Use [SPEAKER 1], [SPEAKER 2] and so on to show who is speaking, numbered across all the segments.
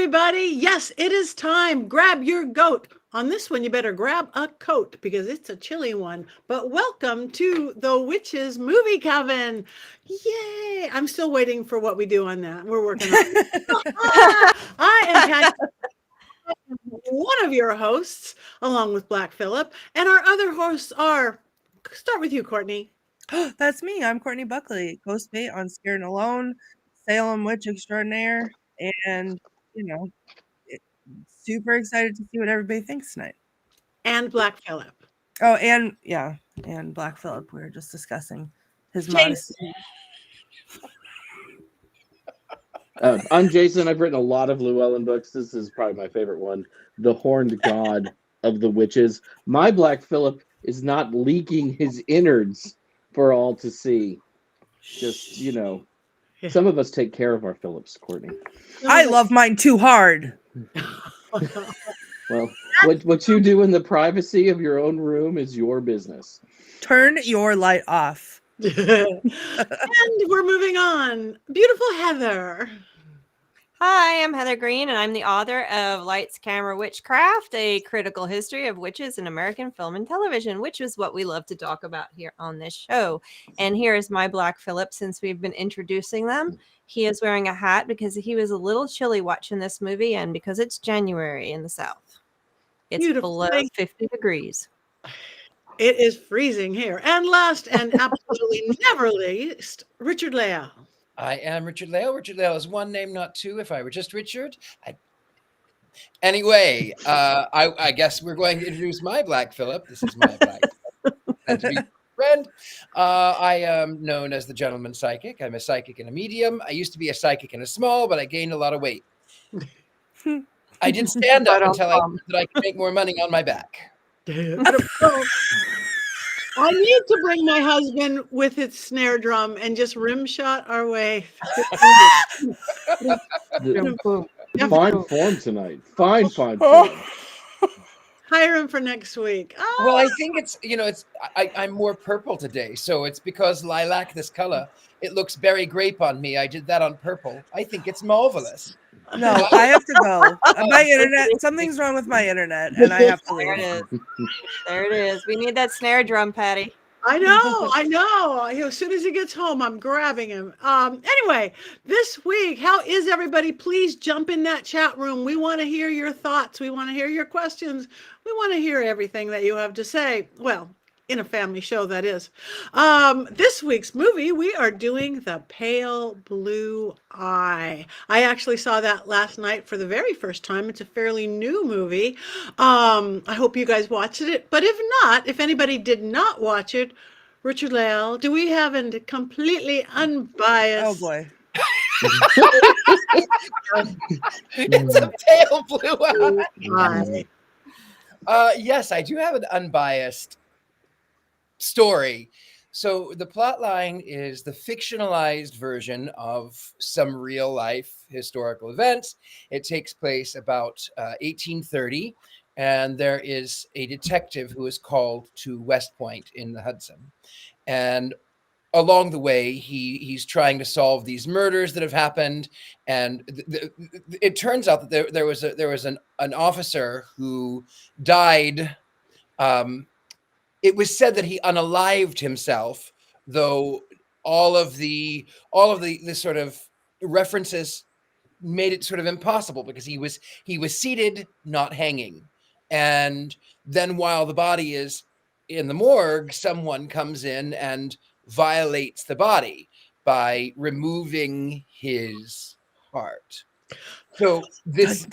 [SPEAKER 1] everybody. Yes, it is time. Grab your goat. On this one, you better grab a coat because it's a chilly one. But welcome to the Witches Movie Coven. Yay. I'm still waiting for what we do on that. We're working on it. I am Patti, one of your hosts, along with Black Phillip. And our other hosts are, start with you, Courtney.
[SPEAKER 2] That's me. I'm Courtney Buckley, co-mate on Scared and Alone, Salem Witch Extraordinaire, and, super excited to see what everybody thinks tonight.
[SPEAKER 1] And Black Phillip.
[SPEAKER 2] Oh, and Black Phillip. We were just discussing his modesty.
[SPEAKER 3] I'm Jason. I've written a lot of Llewellyn books. This is probably my favorite one, The Horned God of the Witches. My Black Phillip is not leaking his innards for all to see. Just, some of us take care of our Phillips, Courtney.
[SPEAKER 2] I love mine too hard.
[SPEAKER 3] Well, what you do in the privacy of your own room is your business.
[SPEAKER 2] Turn your light off.
[SPEAKER 1] And we're moving on. Beautiful Heather.
[SPEAKER 4] Hi, I'm Heather Greene, and I'm the author of Lights, Camera, Witchcraft, a critical history of witches in American film and television, which is what we love to talk about here on this show. And here is my Black Phillip, since we've been introducing them. He is wearing a hat because he was a little chilly watching this movie, and because it's January in the South. It's below 50 degrees.
[SPEAKER 1] It is freezing here. And last and absolutely never least, Richard-Lael.
[SPEAKER 5] I am Richard-Lael. Richard-Lael is one name, not two. If I were just Richard. Anyway, I guess we're going to introduce my Black Phillip. This is my Black and to be friend. I am known as the Gentleman Psychic. I'm a psychic and a medium. I used to be a psychic and a small, but I gained a lot of weight. I did stand up until I learned that I could make more money on my back.
[SPEAKER 1] I need to bring my husband with his snare drum and just rim shot our way.
[SPEAKER 3] Fine form tonight. Fine form.
[SPEAKER 1] Hire him for next week.
[SPEAKER 5] Oh. Well, I think it's, I'm more purple today. So it's because lilac, this color, it looks berry grape on me. I did that on purple. I think it's marvelous.
[SPEAKER 2] No, I have to go. My internet, something's wrong with my internet, and I have to leave.
[SPEAKER 4] There it is. We need that snare drum, Patti.
[SPEAKER 1] I know. As soon as he gets home, I'm grabbing him. Anyway, this week, how is everybody? Please jump in that chat room. We want to hear your thoughts. We want to hear your questions. We want to hear everything that you have to say. Well, in a family show, that is. This week's movie, we are doing The Pale Blue Eye. I actually saw that last night for the very first time. It's a fairly new movie. I hope you guys watched it. But if not, if anybody did not watch it, Richard-Lael, do we have a completely unbiased...
[SPEAKER 2] Oh, boy.
[SPEAKER 5] It's a pale blue eye. Yes, I do have an unbiased story. So the plot line is the fictionalized version of some real life historical events. It takes place about 1830, and there is a detective who is called to West Point in the Hudson. And along the way, he's trying to solve these murders that have happened. And it turns out that there was an officer who died. It was said that he unalived himself, though all of the sort of references made it sort of impossible because he was seated, not hanging. And then while the body is in the morgue, someone comes in and violates the body by removing his heart. So this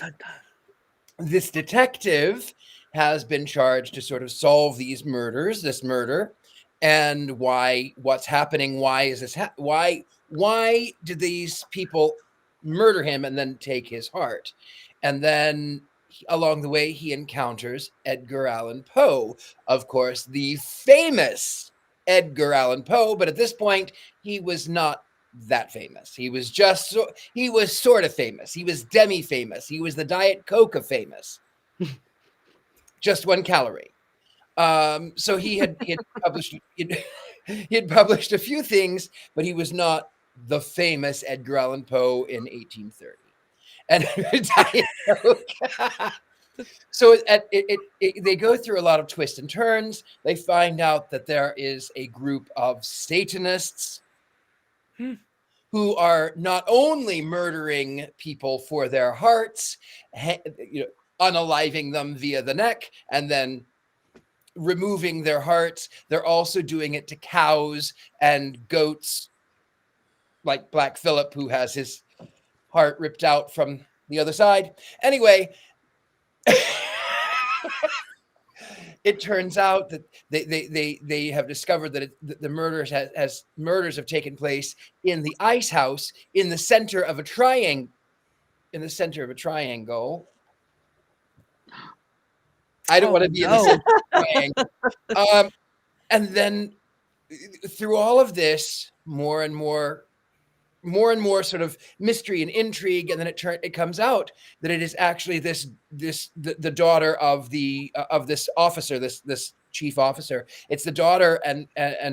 [SPEAKER 5] detective has been charged to sort of solve this murder, and what's happening, why is this, why did these people murder him and then take his heart? And then along the way, he encounters Edgar Allan Poe, of course, the famous Edgar Allan Poe, but at this point, he was not that famous. He was sort of famous. He was demi-famous. He was the Diet Coke of famous. Just 1 calorie. So he had published a few things, but he was not the famous Edgar Allan Poe in 1830. and Diet Coke. So they go through a lot of twists and turns. They find out that there is a group of Satanists who are not only murdering people for their hearts, unaliving them via the neck, and then removing their hearts. They're also doing it to cows and goats, like Black Phillip, who has his heart ripped out from the other side. Anyway, it turns out that they have discovered that the murders have taken place in the ice house in the center of a triangle. I don't want to be in the center of a triangle. And then through all of this, more and more sort of mystery and intrigue, and then it comes out that it is actually the daughter of this officer, this chief officer. It's the daughter and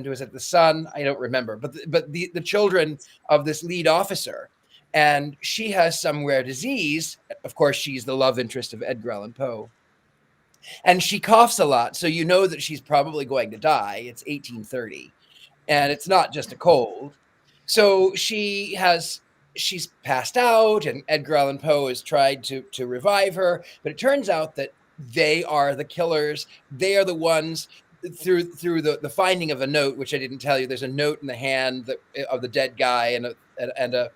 [SPEAKER 5] was it the son? I don't remember, but the children of this lead officer, and she has some rare disease. Of course, she's the love interest of Edgar Allan Poe, and she coughs a lot, so you know that she's probably going to die. It's 1830, and it's not just a cold. So she's passed out, and Edgar Allan Poe has tried to revive her, but it turns out that they are the killers. They are the ones through the finding of a note, which I didn't tell you. There's a note in the hand of the dead guy, and a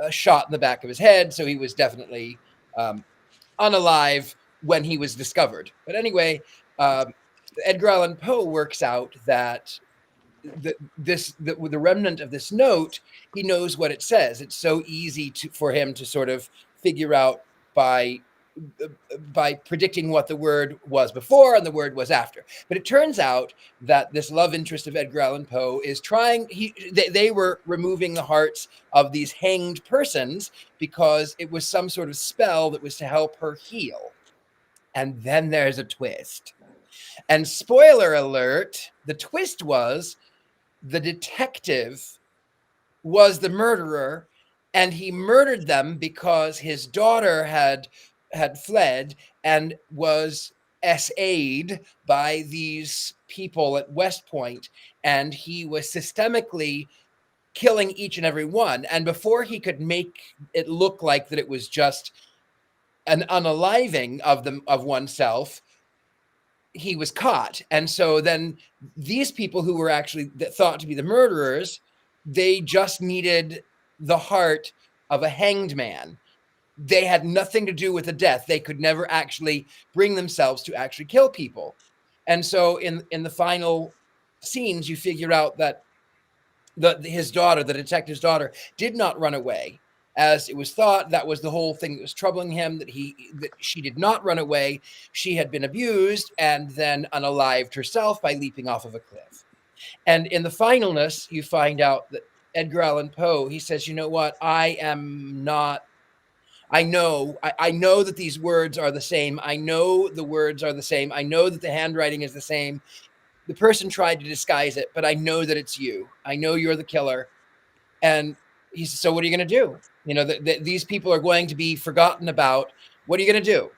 [SPEAKER 5] shot in the back of his head. So he was definitely unalive when he was discovered. But anyway, Edgar Allan Poe works out that the remnant of this note, he knows what it says. It's so easy for him to sort of figure out by predicting what the word was before and the word was after. But it turns out that this love interest of Edgar Allan Poe is they were removing the hearts of these hanged persons because it was some sort of spell that was to help her heal. And then there's a twist. And spoiler alert, the twist was the detective was the murderer, and he murdered them because his daughter had fled and was SA'd by these people at West Point, and he was systemically killing each and every one. And before he could make it look like that it was just an unaliving of oneself, he was caught. And so then these people who were actually thought to be the murderers, they just needed the heart of a hanged man. They had nothing to do with the death. They could never actually bring themselves to actually kill people. And so in the final scenes, you figure out that his daughter, the detective's daughter, did not run away. As it was thought, that was the whole thing that was troubling him, that she did not run away. She had been abused and then unalived herself by leaping off of a cliff. And in the finalness, you find out that Edgar Allan Poe, he says, you know what? I know that these words are the same. I know the words are the same. I know that the handwriting is the same. The person tried to disguise it, but I know that it's you. I know you're the killer. And he says, so what are you going to do? You know, these people are going to be forgotten about. What are you going to do?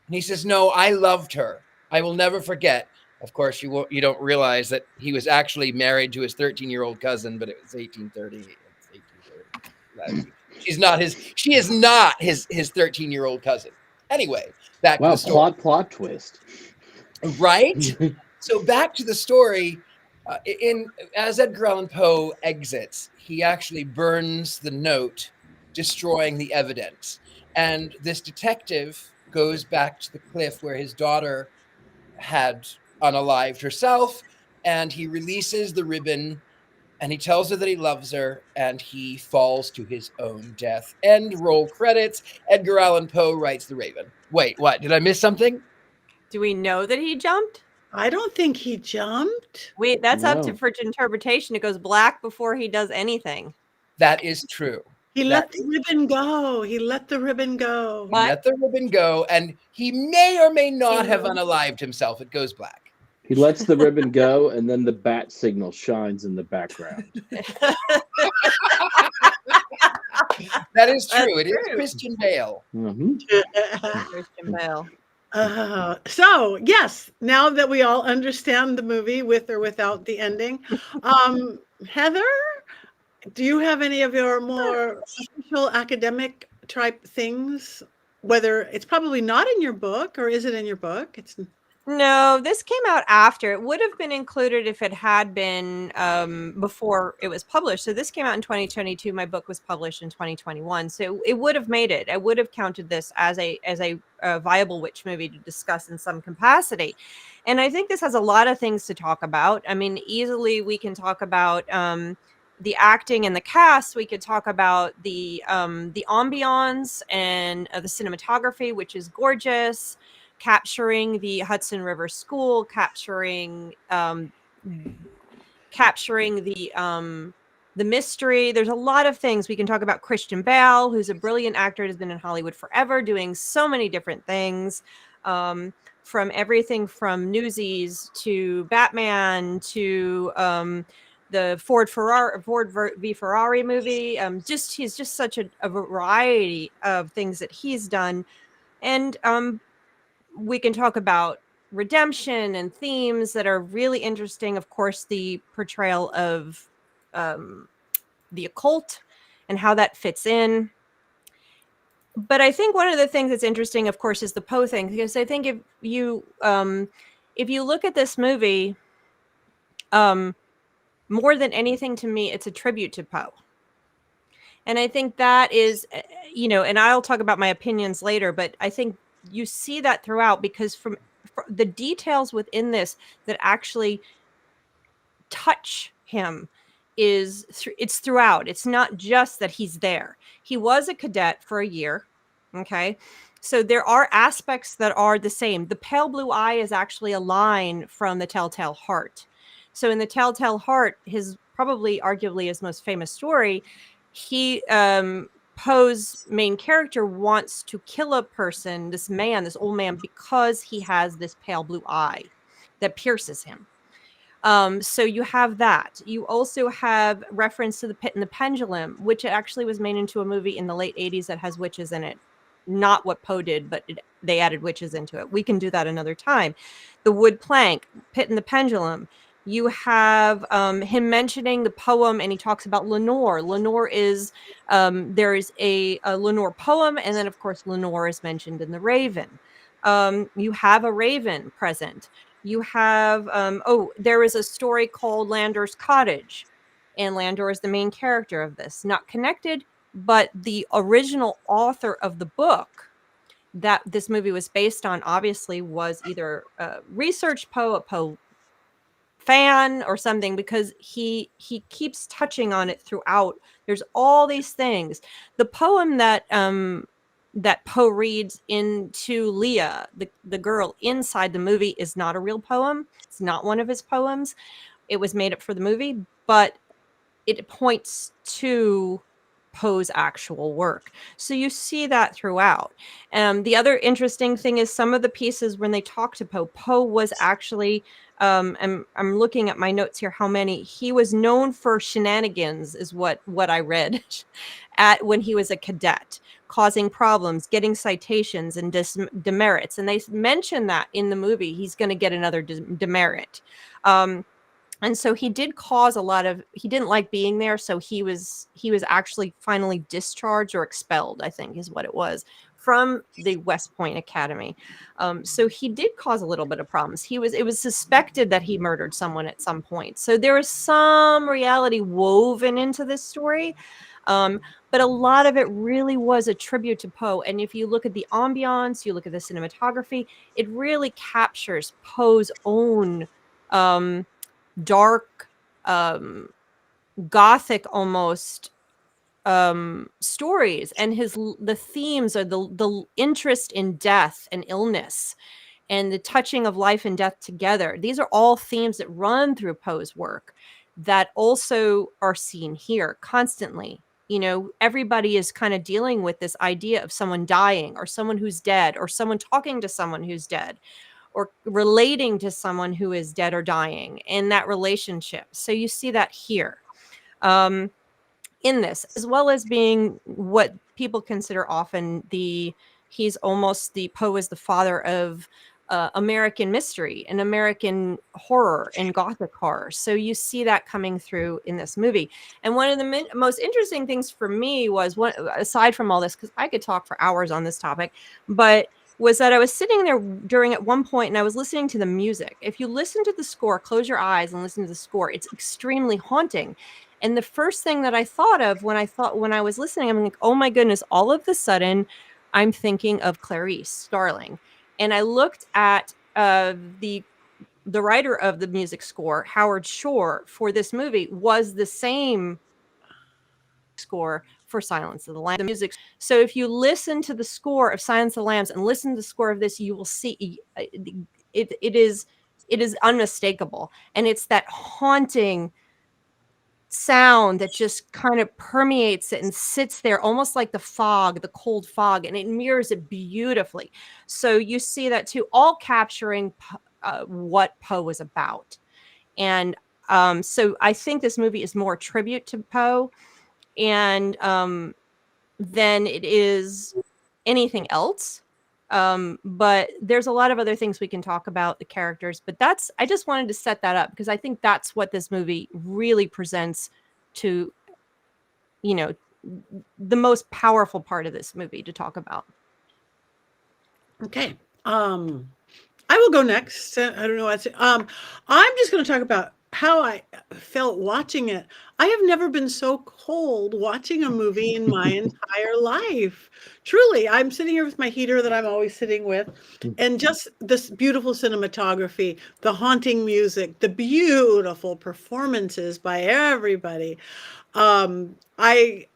[SPEAKER 5] And he says, no, I loved her. I will never forget. Of course, you don't realize that he was actually married to his 13-year-old cousin, but it was 1830. She is not his 13-year-old cousin. Anyway, back to the story.
[SPEAKER 3] Plot twist.
[SPEAKER 5] Right? So back to the story. As Edgar Allan Poe exits, he actually burns the note, destroying the evidence. And this detective goes back to the cliff where his daughter had unalived herself, and he releases the ribbon, and he tells her that he loves her, and he falls to his own death. End roll credits. Edgar Allan Poe writes The Raven. Wait, what? Did I miss something?
[SPEAKER 4] Do we know that he jumped?
[SPEAKER 1] I don't think he jumped.
[SPEAKER 4] That's up
[SPEAKER 3] No.
[SPEAKER 4] for interpretation. It goes black before he does anything.
[SPEAKER 5] That is true.
[SPEAKER 1] He let the ribbon go. He let the ribbon go.
[SPEAKER 5] He let the ribbon go, and he may or may not have unalived himself. It goes black.
[SPEAKER 3] He lets the ribbon go, and then the bat signal shines in the background.
[SPEAKER 5] That is
[SPEAKER 4] That's
[SPEAKER 5] true. It is
[SPEAKER 4] true.
[SPEAKER 5] Christian Bale.
[SPEAKER 3] Mhm.
[SPEAKER 4] Christian Bale.
[SPEAKER 1] So yes, now that we all understand the movie with or without the ending, Heather, do you have any of your more official academic type things? Whether it's probably not in your book, or is it in your book? It's
[SPEAKER 4] No, this came out after. It would have been included if it had been before it was published. So this came out in 2022. My book was published in 2021. So it would have made it. I would have counted this as a viable witch movie to discuss in some capacity. And I think this has a lot of things to talk about. I mean, easily we can talk about the acting and the cast. We could talk about the ambiance and the cinematography, which is gorgeous, capturing the Hudson River School, capturing the mystery. There's a lot of things we can talk about. Christian Bale, who's a brilliant actor, has been in Hollywood forever, doing so many different things, from everything from Newsies to Batman to the Ford v Ferrari movie. He's just such a variety of things that he's done, and we can talk about redemption and themes that are really interesting. Of course, the portrayal of the occult and how that fits in. But I think one of the things that's interesting, of course, is the Poe thing, because I think if you look at this movie, more than anything, to me, it's a tribute to Poe. And I think that is, and I'll talk about my opinions later, but I think you see that throughout, because from the details within this that actually touch him it's throughout. It's not just that he's there. He was a cadet for a year. Okay. So there are aspects that are the same. The pale blue eye is actually a line from the Telltale Heart. So in the Telltale Heart, his probably arguably his most famous story, he Poe's main character wants to kill a person, this old man, because he has this pale blue eye that pierces him. So you have that. You also have reference to the Pit and the Pendulum, which actually was made into a movie in the late 80s that has witches in it. Not what Poe did, but they added witches into it. We can do that another time. The wood plank, Pit and the Pendulum. You have him mentioning the poem, and he talks about Lenore. Lenore is, there is a Lenore poem, and then, of course, Lenore is mentioned in The Raven. You have a raven present. You have, there is a story called Landor's Cottage, and Landor is the main character of this. Not connected, but the original author of the book that this movie was based on obviously was either research Poe, a Poe fan or something, because he keeps touching on it throughout. There's all these things. The poem that Poe reads into Leah, the girl inside the movie, is not a real poem. It's not one of his poems. It was made up for the movie, but it points to Poe's actual work. So you see that throughout. The other interesting thing is some of the pieces when they talk to Poe, Poe was actually, I'm looking at my notes here, how many, he was known for shenanigans is what I read when he was a cadet, causing problems, getting citations and demerits. And they mention that in the movie, he's going to get another demerit. And so he did cause he didn't like being there. So he was actually finally discharged or expelled, I think is what it was, from the West Point Academy. So he did cause a little bit of problems. It was suspected that he murdered someone at some point. So there is some reality woven into this story. But a lot of it really was a tribute to Poe. And if you look at the ambiance, you look at the cinematography, it really captures Poe's own dark, gothic almost stories, and the themes are the interest in death and illness and the touching of life and death together. These are all themes that run through Poe's work that also are seen here constantly. Everybody is kind of dealing with this idea of someone dying, or someone who's dead, or someone talking to someone who's dead, or relating to someone who is dead or dying in that relationship. So you see that here. in this, as well as being what people consider often he's almost the Poe is the father of American mystery and American horror and Gothic horror. So you see that coming through in this movie. And one of the most interesting things for me was, aside from all this, because I could talk for hours on this topic, but was that I was sitting there at one point and I was listening to the music. If you listen to the score, close your eyes and listen to the score, it's extremely haunting. And the first thing that I thought of when I was listening, I'm like, oh my goodness, all of a sudden I'm thinking of Clarice Starling. And I looked at the writer of the music score, Howard Shore, for this movie was the same score for Silence of the Lambs. The music. So if you listen to the score of Silence of the Lambs and listen to the score of this, you will see it is unmistakable, and it's that haunting sound that just kind of permeates it and sits there almost like the cold fog, and it mirrors it beautifully. So you see that too, all capturing what Poe was about. And so I think this movie is more a tribute to Poe and than it is anything else. But there's a lot of other things we can talk about, the characters, but I just wanted to set that up because I think that's what this movie really presents to, the most powerful part of this movie to talk about.
[SPEAKER 1] Okay. I will go next. I don't know what to say. I'm just going to talk about how I felt watching it. I have never been so cold watching a movie in my entire life. Truly, I'm sitting here with my heater that I'm always sitting with, and just this beautiful cinematography, the haunting music, the beautiful performances by everybody. I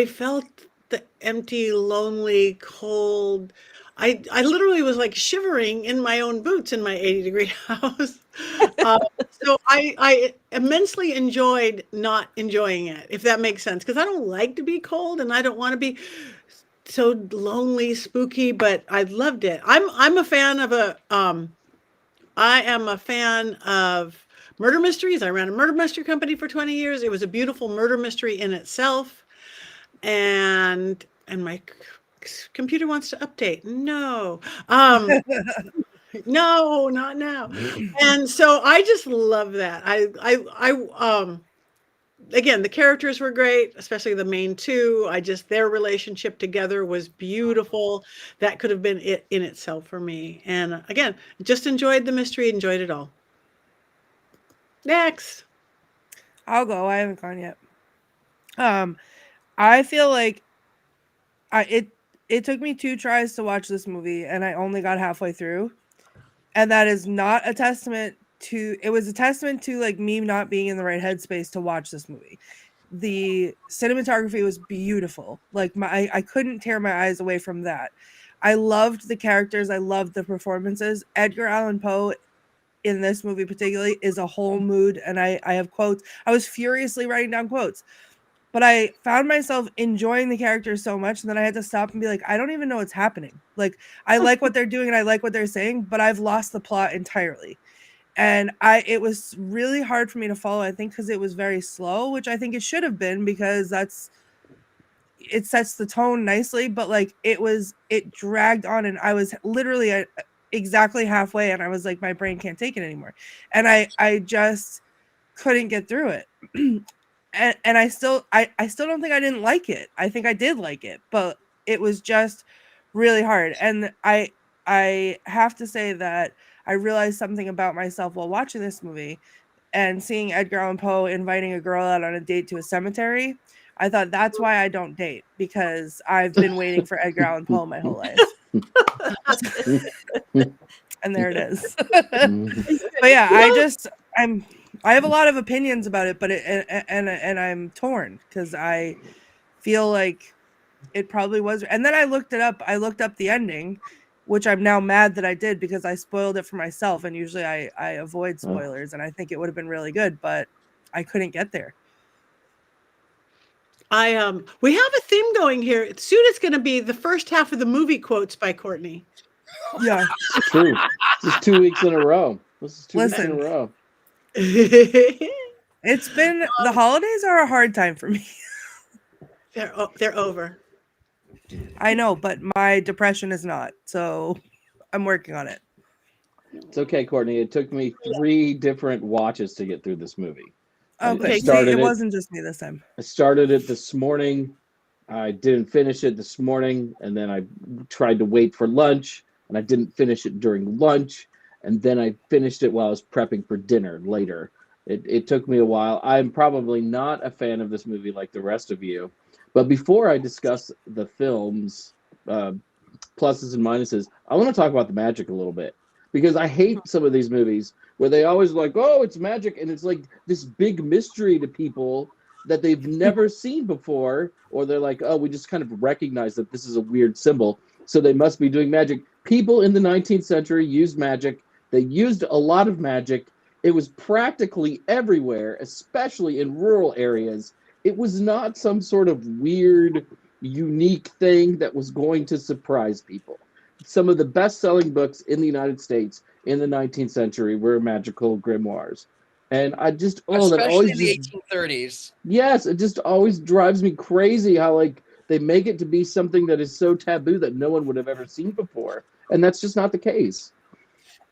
[SPEAKER 1] felt the empty, lonely, cold. I literally was like shivering in my own boots in my 80-degree house. So I immensely enjoyed not enjoying it, if that makes sense, because I don't like to be cold and I don't want to be so lonely, spooky, but I loved it. I'm a fan of I am a fan of murder mysteries. I ran a murder mystery company for 20 years. It was a beautiful murder mystery in itself. And my computer wants to update. No. No, not now. And so I just love that. Again, the characters were great, especially the main two. Their relationship together was beautiful. That could have been it in itself for me. And again, just enjoyed the mystery, enjoyed it all. Next.
[SPEAKER 2] I'll go. I haven't gone yet. I feel like it took me 2 tries to watch this movie, and I only got halfway through. And that is not a testament to, it was a testament to like me not being in the right headspace to watch this movie. The cinematography was beautiful. Like I couldn't tear my eyes away from that. I loved the characters. I loved the performances. Edgar Allan Poe in this movie particularly is a whole mood. And I have quotes. I was furiously writing down quotes. But I found myself enjoying the characters so much, and then I had to stop and be like, I don't even know what's happening. Like, I like what they're doing and I like what they're saying, but I've lost the plot entirely. And it was really hard for me to follow, I think, because it was very slow, which I think it should have been, because it sets the tone nicely. But like, it dragged on, and I was literally at exactly halfway, and I was like, my brain can't take it anymore. And I just couldn't get through it. And I still don't think I didn't like it. I think I did like it, but it was just really hard. And I have to say that I realized something about myself while watching this movie and seeing Edgar Allan Poe inviting a girl out on a date to a cemetery. I thought that's why I don't date, because I've been waiting for Edgar Allan Poe my whole life. And there it is. But yeah, I have a lot of opinions about it, but and I'm torn because I feel like it probably was. And then I looked it up. I looked up the ending, which I'm now mad that I did, because I spoiled it for myself. And usually I avoid spoilers, and I think it would have been really good, but I couldn't get there.
[SPEAKER 1] We have a theme going here. Soon it's going to be the first half of the movie quotes by Courtney.
[SPEAKER 2] Yeah,
[SPEAKER 3] true. This is 2 weeks in a row. Weeks in a row.
[SPEAKER 2] It's been, the holidays are a hard time for me.
[SPEAKER 1] They're over.
[SPEAKER 2] I know, but my depression is not. So I'm working on it.
[SPEAKER 3] It's okay, Courtney. It took me 3 different watches to get through this movie.
[SPEAKER 2] Okay, see,
[SPEAKER 3] started
[SPEAKER 2] it
[SPEAKER 3] it-
[SPEAKER 2] wasn't just me this time.
[SPEAKER 3] I started it this morning. I didn't finish it this morning, and then I tried to wait for lunch, and I didn't finish it during lunch, and then I finished it while I was prepping for dinner later. It took me a while. I'm probably not a fan of this movie like the rest of you, but before I discuss the film's pluses and minuses, I want to talk about the magic a little bit, because I hate some of these movies where they always like, oh, it's magic, and it's like this big mystery to people that they've never seen before, or they're like, oh, we just kind of recognize that this is a weird symbol, so they must be doing magic. People in the 19th century used magic. They used a lot of magic. It was practically everywhere, especially in rural areas. It was not some sort of weird, unique thing that was going to surprise people. Some of the best-selling books in the United States in the 19th century were magical grimoires. And I just, that
[SPEAKER 5] Especially
[SPEAKER 3] always
[SPEAKER 5] in the
[SPEAKER 3] just,
[SPEAKER 5] 1830s.
[SPEAKER 3] yes, it just always drives me crazy how, like, they make it to be something that is so taboo that no one would have ever seen before. And that's just not the case.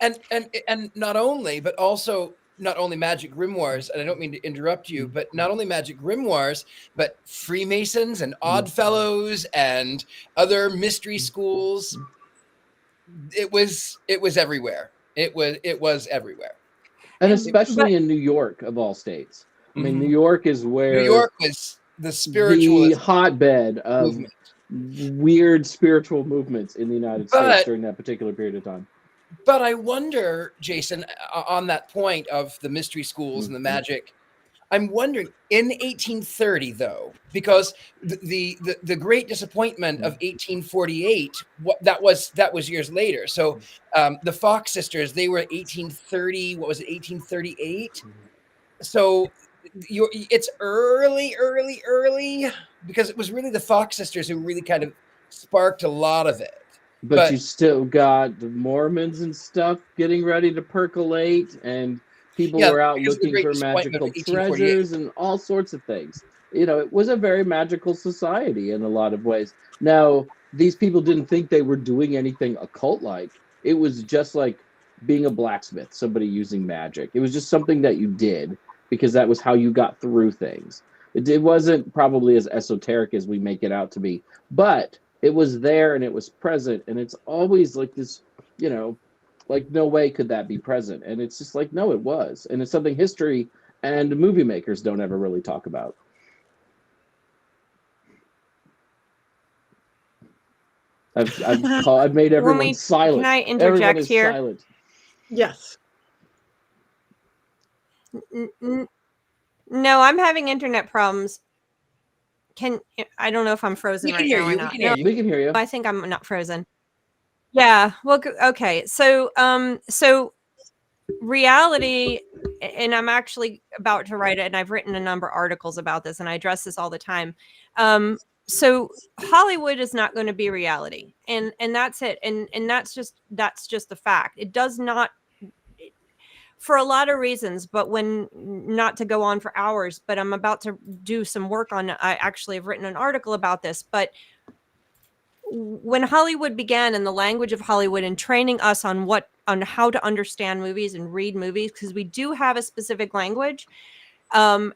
[SPEAKER 5] And not only, but also not only magic grimoires, and I don't mean to interrupt you, but not only magic grimoires, but Freemasons and Oddfellows and other mystery schools. It was everywhere. It was everywhere.
[SPEAKER 3] And especially in New York, of all states. I mean, New York is where
[SPEAKER 5] New York was the spiritual
[SPEAKER 3] hotbed of
[SPEAKER 5] movement.
[SPEAKER 3] Weird spiritual movements in the United States during that particular period of time.
[SPEAKER 5] But I wonder, Jason, on that point of the mystery schools and the magic, I'm wondering in 1830, though, because the great disappointment of 1848, that was years later. So the Fox sisters, they were 1830. What was it? 1838. So it's early, because it was really the Fox sisters who really kind of sparked a lot of it.
[SPEAKER 3] But you still got the Mormons and stuff getting ready to percolate, and people were out looking for magical treasures and all sorts of things. You know, it was a very magical society in a lot of ways. Now, these people didn't think they were doing anything occult-like. It was just like being a blacksmith, somebody using magic. It was just something that you did because that was how you got through things. It wasn't probably as esoteric as we make it out to be, but it was there and it was present, and it's always like this, you know, like no way could that be present. And it's just like, no, it was. And it's something history and movie makers don't ever really talk about. I've made everyone silent.
[SPEAKER 4] Can I interject here?
[SPEAKER 3] Silent.
[SPEAKER 1] Yes.
[SPEAKER 4] No, I'm having internet problems. I don't know if I'm frozen right now or not.
[SPEAKER 3] We can hear you.
[SPEAKER 4] I think I'm not frozen. Yeah. Well, okay. So reality, and I'm actually about to write it, and I've written a number of articles about this, and I address this all the time. So Hollywood is not going to be reality, and that's it, and that's just the fact. It does not, for a lot of reasons, but when, not to go on for hours, but I'm about to do some work on, I actually have written an article about this, but when Hollywood began, and the language of Hollywood, and training us on how to understand movies and read movies, because we do have a specific language,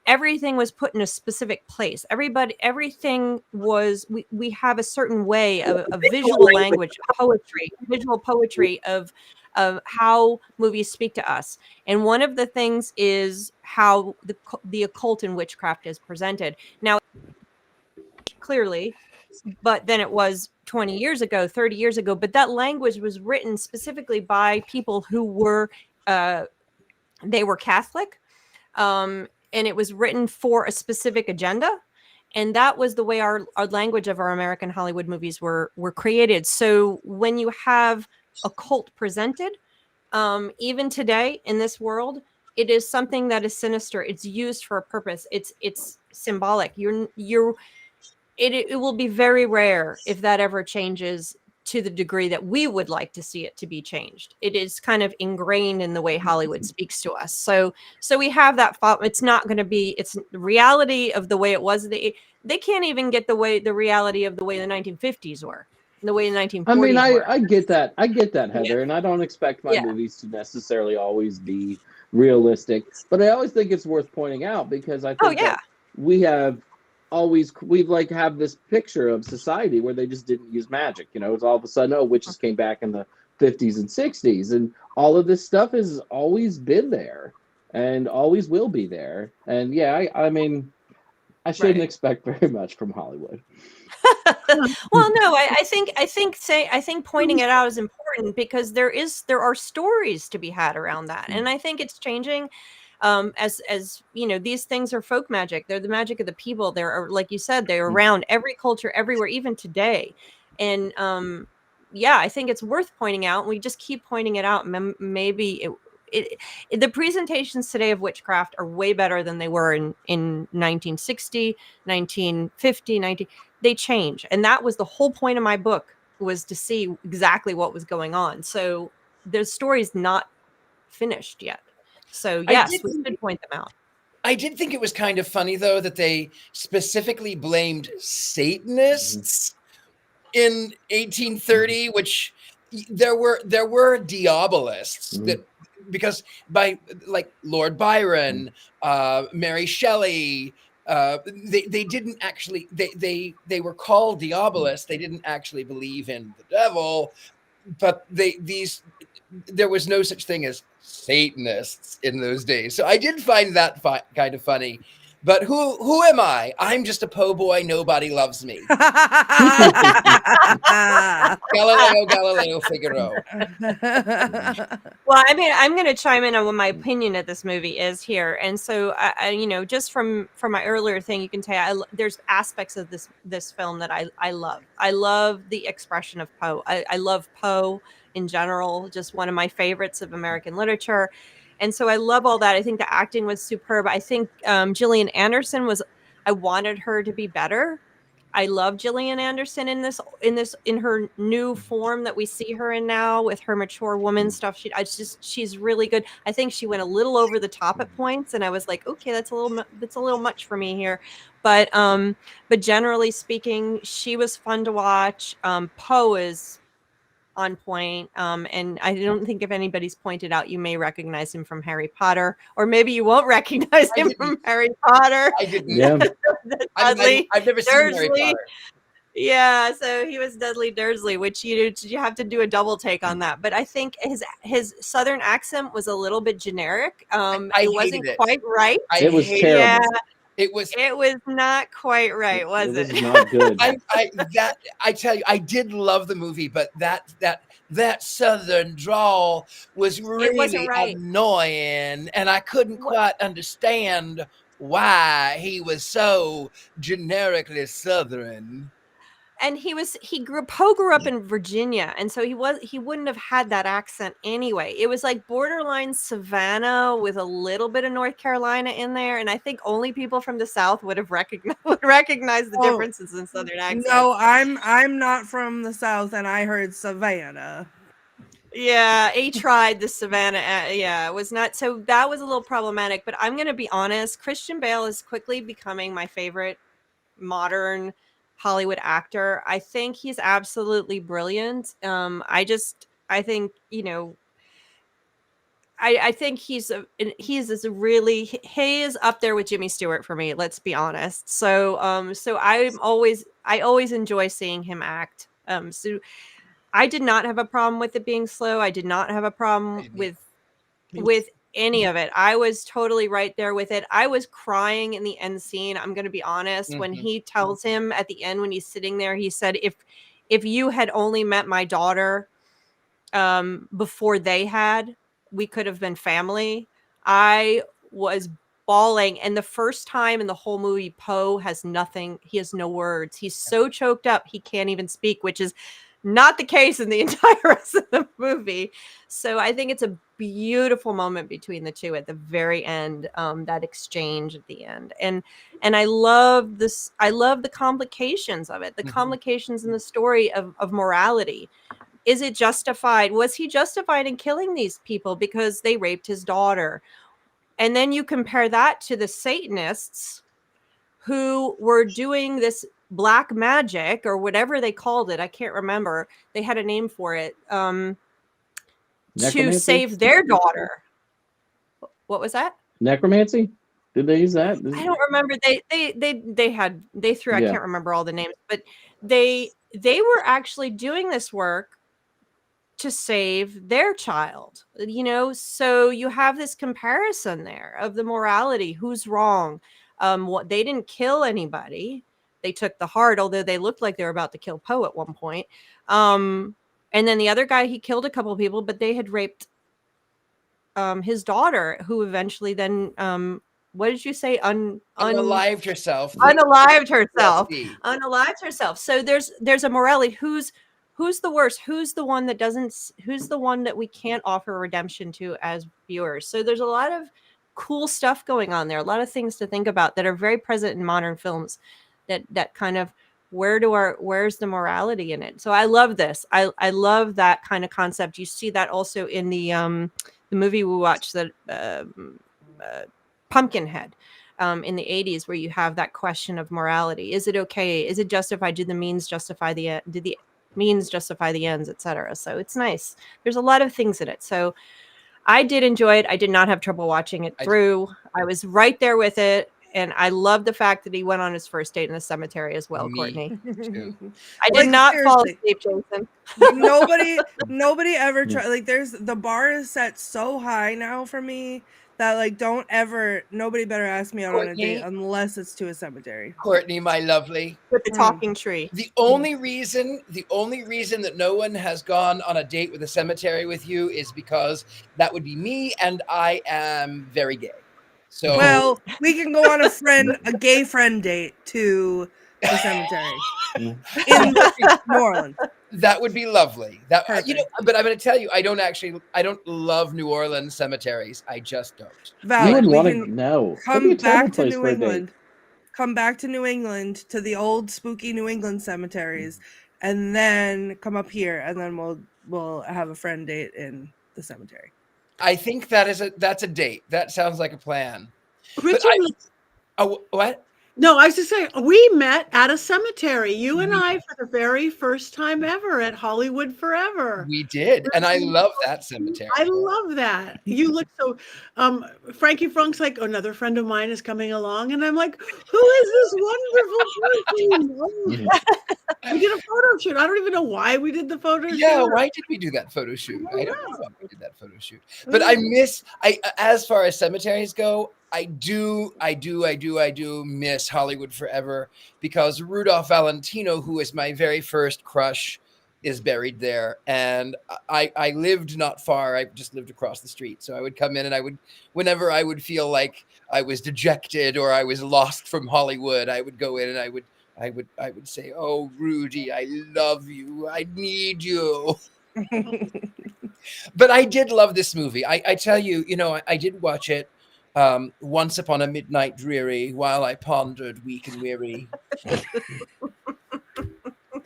[SPEAKER 4] everything was put in a specific place. Everything was, we have a certain way of visual language, visual poetry of how movies speak to us. And one of the things is how the occult and witchcraft is presented. Now, clearly, but then it was 20 years ago, 30 years ago, but that language was written specifically by people who were, they were Catholic, and it was written for a specific agenda. And that was the way our language of our American Hollywood movies were created. So when you have occult presented, even today in this world, it is something that is sinister. It's used for a purpose. It's symbolic. It will be very rare if that ever changes to the degree that we would like to see it to be changed. It is kind of ingrained in the way Hollywood speaks to us. So we have that thought. It's not going to be, it's the reality of the way it was. They can't even get the reality of the way the 1950s were, the way the 1940s
[SPEAKER 3] I mean,
[SPEAKER 4] were.
[SPEAKER 3] I get that, Heather, and I don't expect my movies to necessarily always be realistic, but I always think it's worth pointing out because I think that we've like have this picture of society where they just didn't use magic. You know, it's all of a sudden, witches came back in the 50s and 60s, and all of this stuff has always been there and always will be there. And I mean, I shouldn't expect very much from Hollywood.
[SPEAKER 4] Well, no, I think pointing it out is important because there are stories to be had around that, and I think it's changing. As you know, these things are folk magic. They're the magic of the people. They're, like you said, they're around every culture, everywhere, even today. And I think it's worth pointing out. And we just keep pointing it out. Maybe the presentations today of witchcraft are way better than they were in 1960, 1950, they change. And that was the whole point of my book, was to see exactly what was going on. So the story's not finished yet. So yes, we should point them out.
[SPEAKER 5] I did think it was kind of funny, though, that they specifically blamed Satanists in 1830, which there were Diabolists that, because by like Lord Byron, Mary Shelley, they didn't actually they were called Diabolists. They didn't actually believe in the devil, but there was no such thing as Satanists in those days. So I did find that kind of funny. But who am I? I'm just a po' boy. Nobody loves me. Galileo Figaro.
[SPEAKER 4] Well, I mean, I'm going to chime in on what my opinion of this movie is here. And so, I just from my earlier thing, you can tell there's aspects of this film that I love. I love the expression of Poe. I love Poe in general, just one of my favorites of American literature. And so I love all that. I think the acting was superb. I think Gillian Anderson I wanted her to be better. I love Gillian Anderson in her new form that we see her in now with her mature woman stuff. She's really good. I think she went a little over the top at points, and I was like, okay, that's a little much for me here. But generally speaking, she was fun to watch. Poe is on point, and I don't think if anybody's pointed out, you may recognize him from Harry Potter, or maybe you won't recognize him from Harry Potter.
[SPEAKER 5] I didn't.
[SPEAKER 3] Yeah.
[SPEAKER 4] Dudley
[SPEAKER 5] I've never seen Harry
[SPEAKER 4] Dursley.
[SPEAKER 5] Potter.
[SPEAKER 4] Yeah, so he was Dudley Dursley, which you have to do a double take on that. But I think his Southern accent was a little bit generic. It wasn't quite right.
[SPEAKER 3] It was terrible.
[SPEAKER 4] Yeah,
[SPEAKER 5] It was
[SPEAKER 4] not quite right, was it?
[SPEAKER 3] It was not good.
[SPEAKER 5] I tell you, I did love the movie, but that Southern drawl was really annoying, and I couldn't quite understand why he was so generically Southern.
[SPEAKER 4] And Poe grew up in Virginia, and so he wouldn't have had that accent anyway. It was like borderline Savannah with a little bit of North Carolina in there, and I think only people from the South would have recognized the differences in Southern accents.
[SPEAKER 2] No, I'm not from the South, and I heard Savannah.
[SPEAKER 4] Yeah, he tried the Savannah. It was not. So that was a little problematic. But I'm going to be honest. Christian Bale is quickly becoming my favorite modern Hollywood actor. I think he's absolutely brilliant. I think, I think he is up there with Jimmy Stewart for me. Let's be honest. So I always enjoy seeing him act. So I did not have a problem with it being slow. I did not have a problem with any of it. I was totally right there with it. I was crying in the end scene. I'm going to be honest. When he tells him at the end, when he's sitting there, he said, if you had only met my daughter before they had, we could have been family. I was bawling. And the first time in the whole movie, Poe has nothing. He has no words. He's so choked up, he can't even speak, which is Not the case in the entire rest of the movie. So I think it's a beautiful moment between the two at the very end, that exchange at the end. And I love this. I love the complications of it, the complications in the story of morality. Is it justified? Was he justified in killing these people because they raped his daughter? And then you compare that to the Satanists who were doing this black magic or whatever they called it. I can't remember. They had a name for it, to save their daughter. What was that?
[SPEAKER 3] Necromancy? Did they use that?
[SPEAKER 4] I don't remember. They threw, I can't remember all the names, but they were actually doing this work to save their child, so you have this comparison there of the morality, who's wrong. What, they didn't kill anybody. They took the heart, although they looked like they were about to kill Poe at one point. And then the other guy, he killed a couple of people, but they had raped his daughter, who eventually then, what did you say?
[SPEAKER 5] Unalived herself.
[SPEAKER 4] Unalived herself. Unalived herself. So there's a morality. Who's the worst? Who's the one that we can't offer redemption to as viewers? So there's a lot of cool stuff going on there, a lot of things to think about that are very present in modern films, that kind of, where's the morality in it? So I love this. I love that kind of concept. You see that also in the movie we watched, the Pumpkinhead, in the 80s, where you have that question of morality. Is it okay? Is it justified? Did the means justify the means justify the ends, etc.? So it's nice. There's a lot of things in it. So I did enjoy it. I did not have trouble watching it through. I was right there with it. And I love the fact that he went on his first date in the cemetery as well, Courtney. I did not fall asleep, Jason.
[SPEAKER 2] Nobody ever try. Like, the bar is set so high now for me that, like, nobody better ask me out on a date unless it's to a cemetery.
[SPEAKER 5] Courtney, my lovely.
[SPEAKER 4] With the talking tree.
[SPEAKER 5] The only reason that no one has gone on a date with a cemetery with you is because that would be me, and I am very gay. So,
[SPEAKER 2] well, we can go on a gay friend date to the cemetery in New Orleans.
[SPEAKER 5] That would be lovely. But I'm going to tell you, I don't love New Orleans cemeteries. I just don't.
[SPEAKER 2] Valid.
[SPEAKER 3] You wouldn't want to know.
[SPEAKER 2] Come back to New England. Come back to New England, to the old spooky New England cemeteries, and then come up here, and then we'll have a friend date in the cemetery.
[SPEAKER 5] I think that's a date. That sounds like a plan.
[SPEAKER 1] Richard,
[SPEAKER 5] what?
[SPEAKER 1] No, I was just saying, we met at a cemetery, you and I, for the very first time ever at Hollywood Forever.
[SPEAKER 5] We did, and I love that cemetery.
[SPEAKER 1] I love that. You look so, Frankie Funk's like, another friend of mine is coming along, and I'm like, who is this wonderful person? We did a photo shoot. I don't even know why we did the photo shoot.
[SPEAKER 5] Yeah, why did we do that photo shoot? I don't know why we did that photo shoot. But as far as cemeteries go, I do miss Hollywood Forever, because Rudolph Valentino, who is my very first crush, is buried there. And I lived not far. I just lived across the street. So I would come in, and whenever I would feel like I was dejected or I was lost from Hollywood, I would go in and I would say, "Oh, Rudy, I love you. I need you." But I did love this movie. I tell you, I did watch it once upon a midnight dreary, while I pondered weak and weary.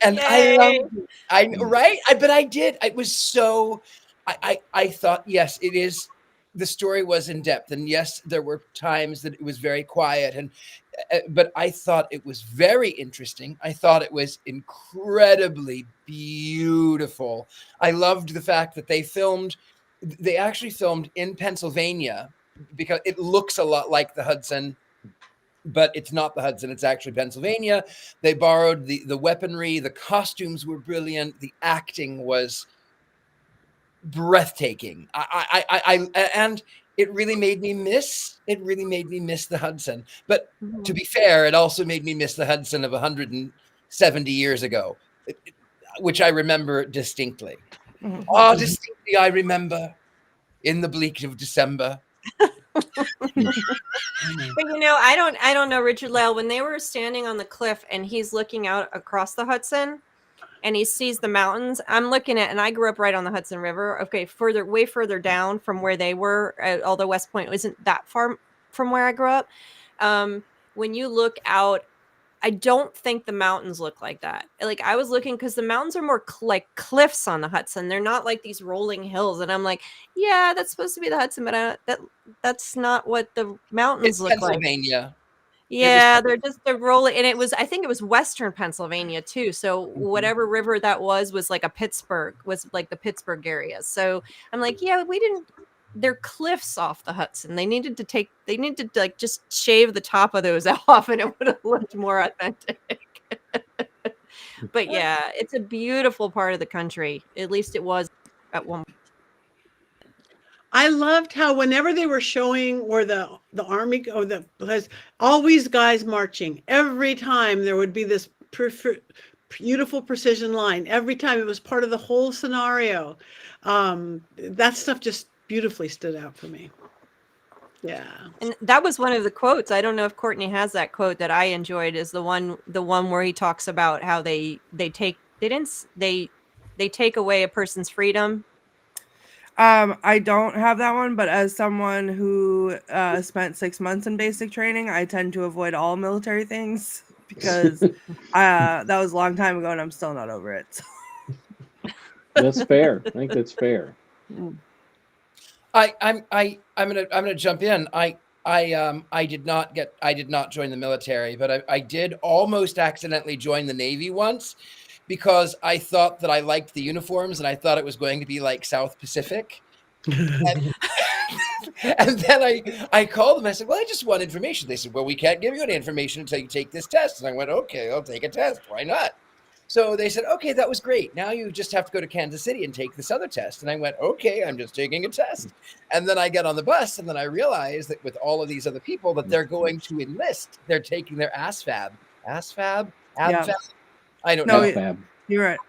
[SPEAKER 5] And I loved it. But I did. It was so, I thought, yes, it is. The story was in depth, and yes, there were times that it was very quiet, but I thought it was very interesting. I thought it was incredibly beautiful. I loved the fact that they actually filmed in Pennsylvania, because it looks a lot like the Hudson, but it's not the Hudson. It's actually Pennsylvania. They borrowed the weaponry. The costumes were brilliant. The acting was breathtaking. And it really made me miss the Hudson. But to be fair, it also made me miss the Hudson of 170 years ago, which I remember distinctly. Oh, distinctly I remember, in the bleak of December.
[SPEAKER 4] But I don't know, Richard-Lael, when they were standing on the cliff and he's looking out across the Hudson, and he sees the mountains. I'm looking at, and I grew up right on the Hudson River. Okay, way further down from where they were, although West Point isn't that far from where I grew up. When you look out, I don't think the mountains look like that. Like I was looking because the mountains are more like cliffs on the Hudson. They're not like these rolling hills. And I'm like, yeah, that's supposed to be the Hudson, but that's not what the mountains look like.
[SPEAKER 5] Pennsylvania.
[SPEAKER 4] Yeah, they're rolling, and I think it was Western Pennsylvania too. So whatever river that was like was like the Pittsburgh area. So I'm like, yeah, they're cliffs off the Hudson. They needed to like just shave the top of those off, and it would have looked more authentic. But yeah, it's a beautiful part of the country. At least it was at one point.
[SPEAKER 1] I loved how whenever they were showing where the army or has always guys marching, every time there would be this beautiful precision line. Every time it was part of the whole scenario. That stuff just beautifully stood out for me. Yeah.
[SPEAKER 4] And that was one of the quotes. I don't know if Courtney has that quote that I enjoyed, is the one where he talks about how they take away a person's freedom.
[SPEAKER 2] I don't have that one, but as someone who spent 6 months in basic training, I tend to avoid all military things because that was a long time ago and I'm still not over it.
[SPEAKER 3] That's fair. I think that's fair.
[SPEAKER 5] I'm gonna jump in. I did not join the military, but I did almost accidentally join the Navy once because I thought that I liked the uniforms and I thought it was going to be like South Pacific. And then I called them. I said, well, I just want information. They said, well, we can't give you any information until you take this test. And I went, okay, I'll take a test. Why not? So they said, okay, that was great. Now you just have to go to Kansas City and take this other test. And I went, okay, I'm just taking a test. And then I get on the bus and then I realized that with all of these other people that they're going to enlist. They're taking their ASFAB. ASFAB? ABFAB? I don't know.
[SPEAKER 2] No, you're right.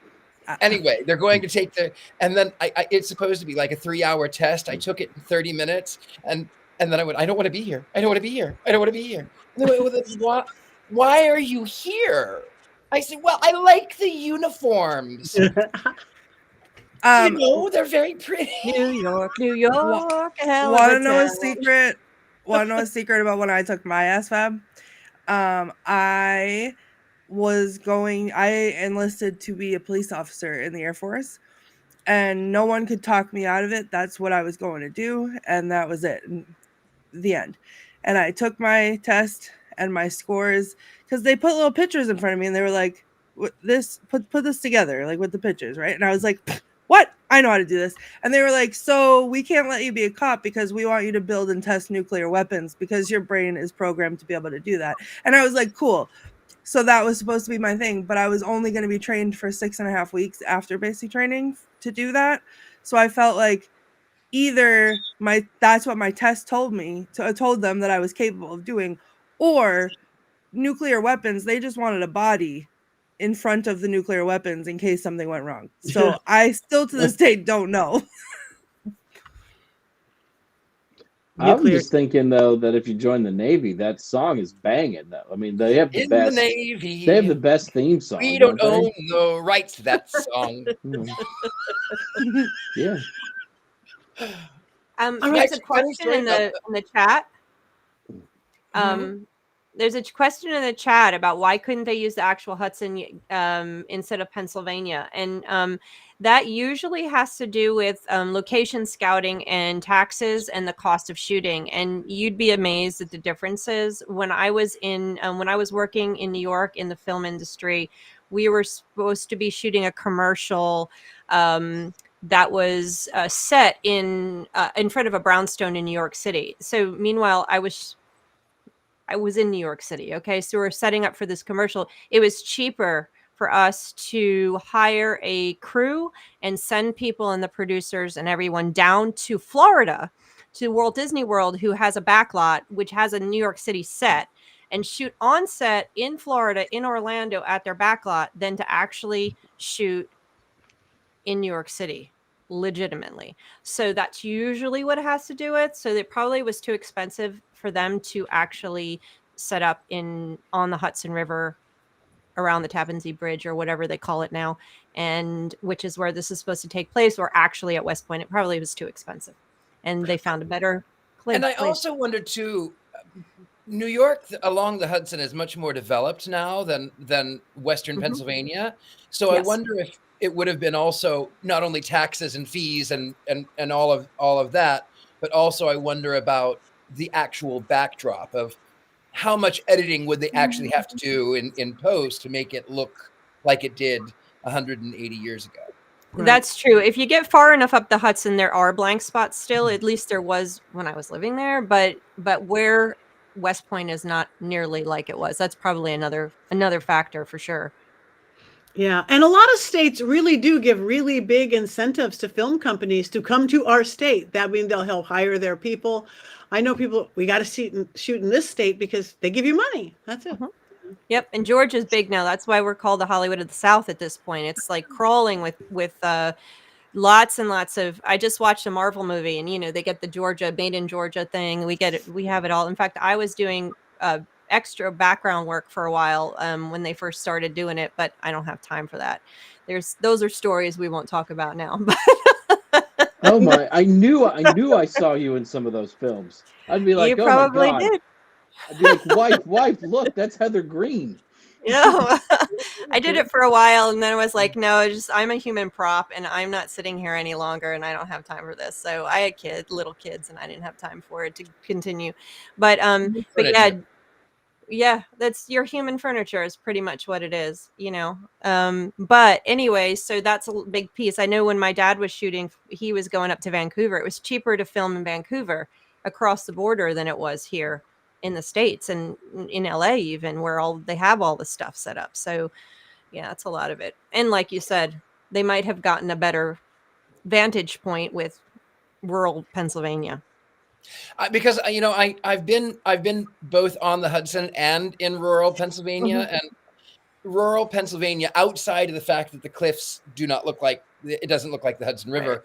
[SPEAKER 5] Anyway, they're going to take and then it's supposed to be like a 3-hour test. I took it in 30 minutes and then I went, I don't want to be here. I don't want to be here. I don't want to be here. And they went, well, why are you here? I said, well, I like the uniforms. They're very pretty.
[SPEAKER 4] New York. Want
[SPEAKER 2] to know a secret? Want to know a secret about when I took my ASFAB? I enlisted to be a police officer in the Air Force, and no one could talk me out of it. That's what I was going to do, and that was it. The end. And I took my test and my scores because they put little pictures in front of me and they were like, put this together, like with the pictures, right? And I was like, what? I know how to do this. And they were like, so we can't let you be a cop because we want you to build and test nuclear weapons because your brain is programmed to be able to do that. And I was like, cool. So that was supposed to be my thing, but I was only going to be trained for 6.5 weeks after basic training to do that. So I felt like either that's what my test told me, I told them that I was capable of doing, or nuclear weapons, they just wanted a body in front of the nuclear weapons in case something went wrong. So I still to this day don't know.
[SPEAKER 3] I'm just thinking though that if you join the Navy, that song is banging though. I mean, they have the best.
[SPEAKER 5] The Navy,
[SPEAKER 3] they have the best theme song.
[SPEAKER 5] We don't own the rights to that song.
[SPEAKER 3] Yeah.
[SPEAKER 4] There's a question in the chat. There's a question in the chat about why couldn't they use the actual Hudson instead of Pennsylvania, and that usually has to do with location scouting and taxes and the cost of shooting. And you'd be amazed at the differences. When I was working in New York in the film industry, we were supposed to be shooting a commercial that was set in front of a brownstone in New York City. So meanwhile, I was in New York City. Okay. So we're setting up for this commercial. It was cheaper for us to hire a crew and send people and the producers and everyone down to Florida, to Walt Disney World, who has a backlot, which has a New York City set, and shoot on set in Florida, in Orlando at their backlot, than to actually shoot in New York City legitimately. So that's usually what it has to do with. So it probably was too expensive for them to actually set up on the Hudson River around the Tappan Zee Bridge or whatever they call it now, and which is where this is supposed to take place, or actually at West Point. It probably was too expensive, and they found a better
[SPEAKER 5] And I
[SPEAKER 4] place.
[SPEAKER 5] also wonder too, New York along the Hudson is much more developed now than Western
[SPEAKER 4] Mhm.
[SPEAKER 5] Pennsylvania. So I
[SPEAKER 4] Yes.
[SPEAKER 5] wonder if it would have been also not only taxes and fees and all of that, but also I wonder about the actual backdrop of how much editing would they actually have to do in post to make it look like it did 180 years ago.
[SPEAKER 1] Right.
[SPEAKER 4] That's true. If you get far enough up the Hudson, there are blank spots still. At least there was when I was living there, but where West Point is not nearly like it was. That's probably another factor for sure.
[SPEAKER 1] Yeah, and a lot of states really do give really big incentives to film companies to come to our state. That means they'll help hire their people. I know people, we got to shoot in this state because they give you money. That's it.
[SPEAKER 4] Mhm. Yep, and Georgia's big now. That's why we're called the Hollywood of the South at this point. It's like crawling with lots and lots of. I just watched a Marvel movie, and they get the Georgia made in Georgia thing. We get it. We have it all. In fact, I was doing extra background work for a while when they first started doing it, but I don't have time for that. Those are stories we won't talk about now.
[SPEAKER 3] Oh my! I knew I saw you in some of those films. I'd be like,
[SPEAKER 4] You
[SPEAKER 3] oh my
[SPEAKER 4] probably
[SPEAKER 3] god!
[SPEAKER 4] did.
[SPEAKER 3] I'd be like, wife, look, that's Heather Greene.
[SPEAKER 4] Yeah, I did it for a while, and then I was like, no, I'm a human prop, and I'm not sitting here any longer, and I don't have time for this. So I had little kids, and I didn't have time for it to continue. But yeah, that's your human furniture is pretty much what it is, But anyway, so that's a big piece. I know when my dad was shooting, he was going up to Vancouver. It was cheaper to film in Vancouver across the border than it was here in the States and in LA even, where they have all the stuff set up. So yeah, that's a lot of it. And like you said, they might have gotten a better vantage point with rural Pennsylvania.
[SPEAKER 5] Because I've been both on the Hudson and in rural Pennsylvania, and rural Pennsylvania, outside of the fact that the cliffs it doesn't look like the Hudson River.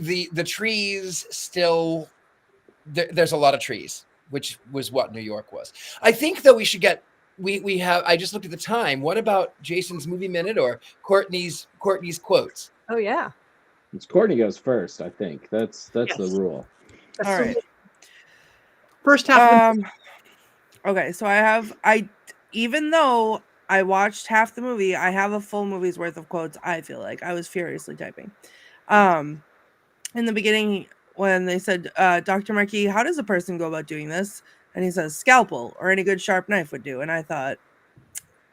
[SPEAKER 5] Right. The trees still there's a lot of trees, which was what New York was. I think though we should get we have. I just looked at the time. What about Jason's movie minute or Courtney's quotes?
[SPEAKER 4] Oh yeah,
[SPEAKER 3] It's Courtney goes first. I think that's
[SPEAKER 1] Yes.
[SPEAKER 3] the rule.
[SPEAKER 1] That's
[SPEAKER 2] All
[SPEAKER 1] the
[SPEAKER 2] right.
[SPEAKER 1] first half.
[SPEAKER 2] Okay, so even though I watched half the movie, I have a full movie's worth of quotes. I feel like I was furiously typing. In the beginning, when they said, Dr. Mankey, how does a person go about doing this? And he says, scalpel or any good sharp knife would do. And I thought,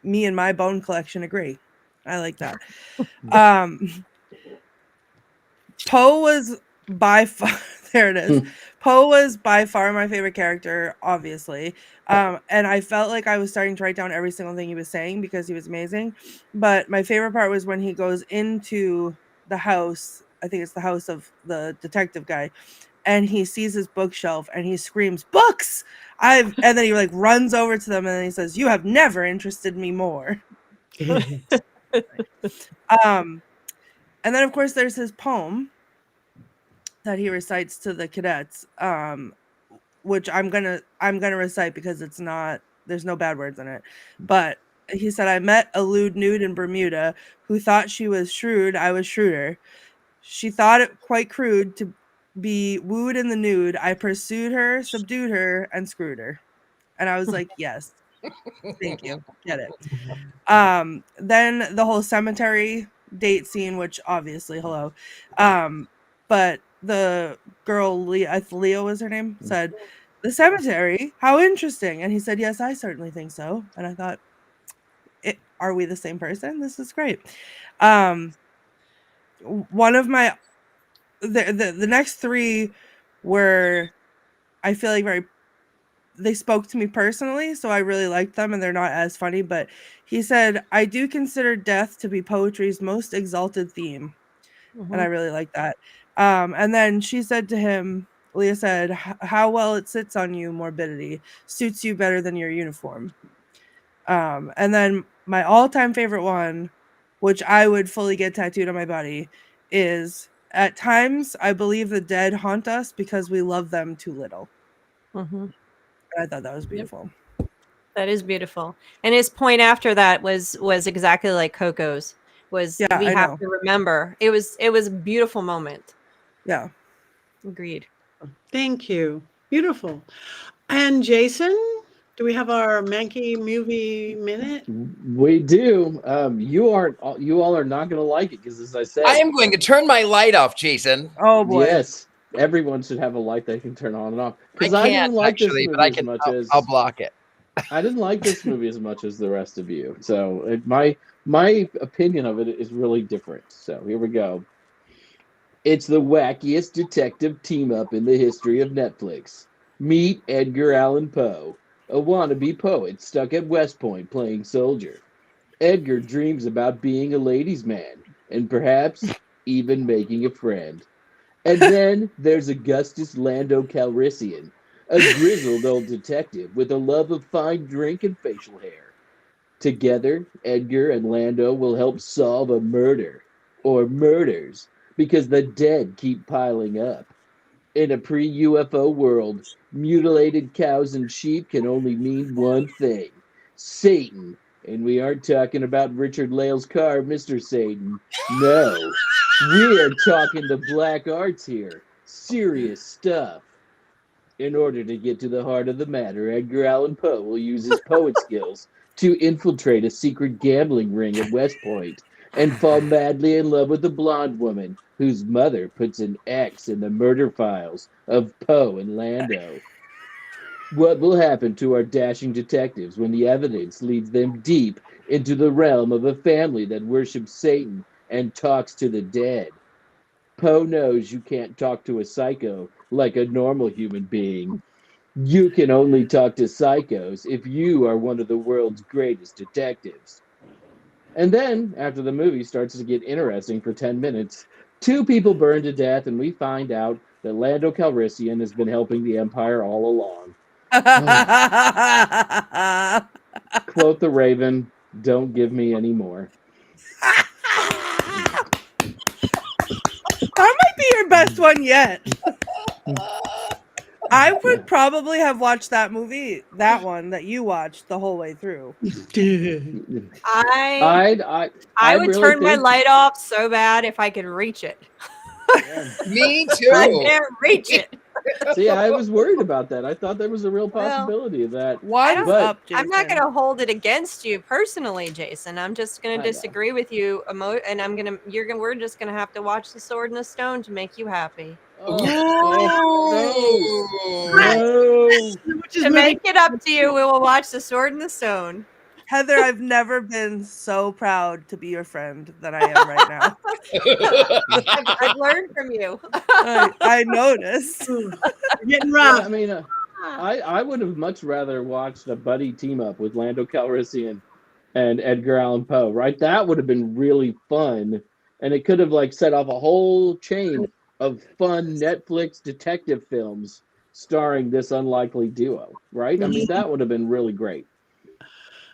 [SPEAKER 2] me and my bone collection agree. I like that. Poe was by far, there it is. Poe was by far my favorite character, obviously. And I felt like I was starting to write down every single thing he was saying because he was amazing. But my favorite part was when he goes into the house. I think it's the house of the detective guy. And he sees his bookshelf and he screams, books! And then he runs over to them and then he says, you have never interested me more. And then of course there's his poem that he recites to the cadets, which I'm gonna recite because there's no bad words in it. But he said, I met a lewd nude in Bermuda who thought she was shrewd, I was shrewder. She thought it quite crude to be wooed in the nude. I pursued her, subdued her, and screwed her. And I was like, yes, thank you, get it. Then the whole cemetery date scene, which obviously, hello. But the girl, Leo was her name, said, the cemetery, how interesting. And he said, yes, I certainly think so. And I thought, are we the same person? This is great. One of my the next three were, I feel like they spoke to me personally, so I really liked them, and they're not as funny. But he said, I do consider death to be poetry's most exalted theme. And I really like that. And then she said to him, Leah said, how well it sits on you, morbidity, suits you better than your uniform. And then my all-time favorite one, which I would fully get tattooed on my body, is, at times I believe the dead haunt us because we love them too little. I thought that was beautiful.
[SPEAKER 4] That is beautiful. And his point after that was exactly like Coco's. Was
[SPEAKER 2] Yeah,
[SPEAKER 4] we
[SPEAKER 2] I
[SPEAKER 4] have
[SPEAKER 2] know.
[SPEAKER 4] to remember. It was a beautiful moment.
[SPEAKER 2] Yeah.
[SPEAKER 4] Agreed.
[SPEAKER 1] Thank you. Beautiful. And Jason, do we have our Mankey movie minute?
[SPEAKER 3] We do. You all are not going to like it because, as I said,
[SPEAKER 5] I am going to turn my light off, Jason.
[SPEAKER 2] Oh boy.
[SPEAKER 3] yes, everyone should have a light they can turn on and off.
[SPEAKER 5] I
[SPEAKER 3] Because I
[SPEAKER 5] can't
[SPEAKER 3] didn't like this
[SPEAKER 5] actually,
[SPEAKER 3] movie
[SPEAKER 5] but I
[SPEAKER 3] as
[SPEAKER 5] can.
[SPEAKER 3] much as
[SPEAKER 5] I'll block it.
[SPEAKER 3] I didn't like this movie as much as the rest of you. So my opinion of it is really different. So here we go. It's the wackiest detective team up in the history of Netflix. Meet Edgar Allan Poe, a wannabe poet stuck at West Point playing soldier. Edgar dreams about being a ladies' man and perhaps even making a friend. And then there's Augustus Lando Calrissian, a grizzled old detective with a love of fine drink and facial hair. Together, Edgar and Lando will help solve a murder or murders because the dead keep piling up. In a pre-UFO world, mutilated cows and sheep can only mean one thing: Satan. And we aren't talking about Richard-Lael's car, Mr. Satan. No, we're talking the black arts here. Serious stuff. In order to get to the heart of the matter, Edgar Allan Poe will use his poet skills to infiltrate a secret gambling ring at West Point and fall madly in love with a blonde woman whose mother puts an X in the murder files of Poe and Lando. What will happen to our dashing detectives when the evidence leads them deep into the realm of a family that worships Satan and talks to the dead? Poe knows you can't talk to a psycho like a normal human being. You can only talk to psychos if you are one of the world's greatest detectives. And then, after the movie starts to get interesting for 10 minutes, two people burn to death, and we find out that Lando Calrissian has been helping the Empire all along. Quote the Raven, don't give me any more.
[SPEAKER 2] That might be your best one yet. I would probably have watched that movie, that one that you watched the whole way through.
[SPEAKER 4] I
[SPEAKER 3] I
[SPEAKER 4] would
[SPEAKER 3] really
[SPEAKER 4] turn my
[SPEAKER 3] think-
[SPEAKER 4] light off so bad if I could reach it.
[SPEAKER 5] Me
[SPEAKER 4] I
[SPEAKER 5] too.
[SPEAKER 4] can't reach it.
[SPEAKER 3] See, I was worried about that. I thought there was a real possibility of that.
[SPEAKER 2] Why's
[SPEAKER 3] But-
[SPEAKER 2] up, Jason?
[SPEAKER 4] I'm not going to hold it against you personally, Jason. I'm just going
[SPEAKER 3] I
[SPEAKER 4] to
[SPEAKER 3] know.
[SPEAKER 4] disagree with you, and we're just going to have to watch The Sword and the Stone to make you happy.
[SPEAKER 3] Oh, no.
[SPEAKER 1] Which is
[SPEAKER 4] To
[SPEAKER 1] movie-
[SPEAKER 4] make it up to you, we will watch The Sword and the Stone.
[SPEAKER 2] Heather, I've never been so proud to be your friend than I am right now.
[SPEAKER 4] I've learned from you.
[SPEAKER 2] I noticed.
[SPEAKER 1] getting
[SPEAKER 3] Yeah,
[SPEAKER 1] rough.
[SPEAKER 3] I mean, I would have much rather watched a buddy team up with Lando Calrissian and Edgar Allan Poe, right? That would have been really fun, and it could have like set off a whole chain of fun Netflix detective films starring this unlikely duo, right? I mean, that would have been really great.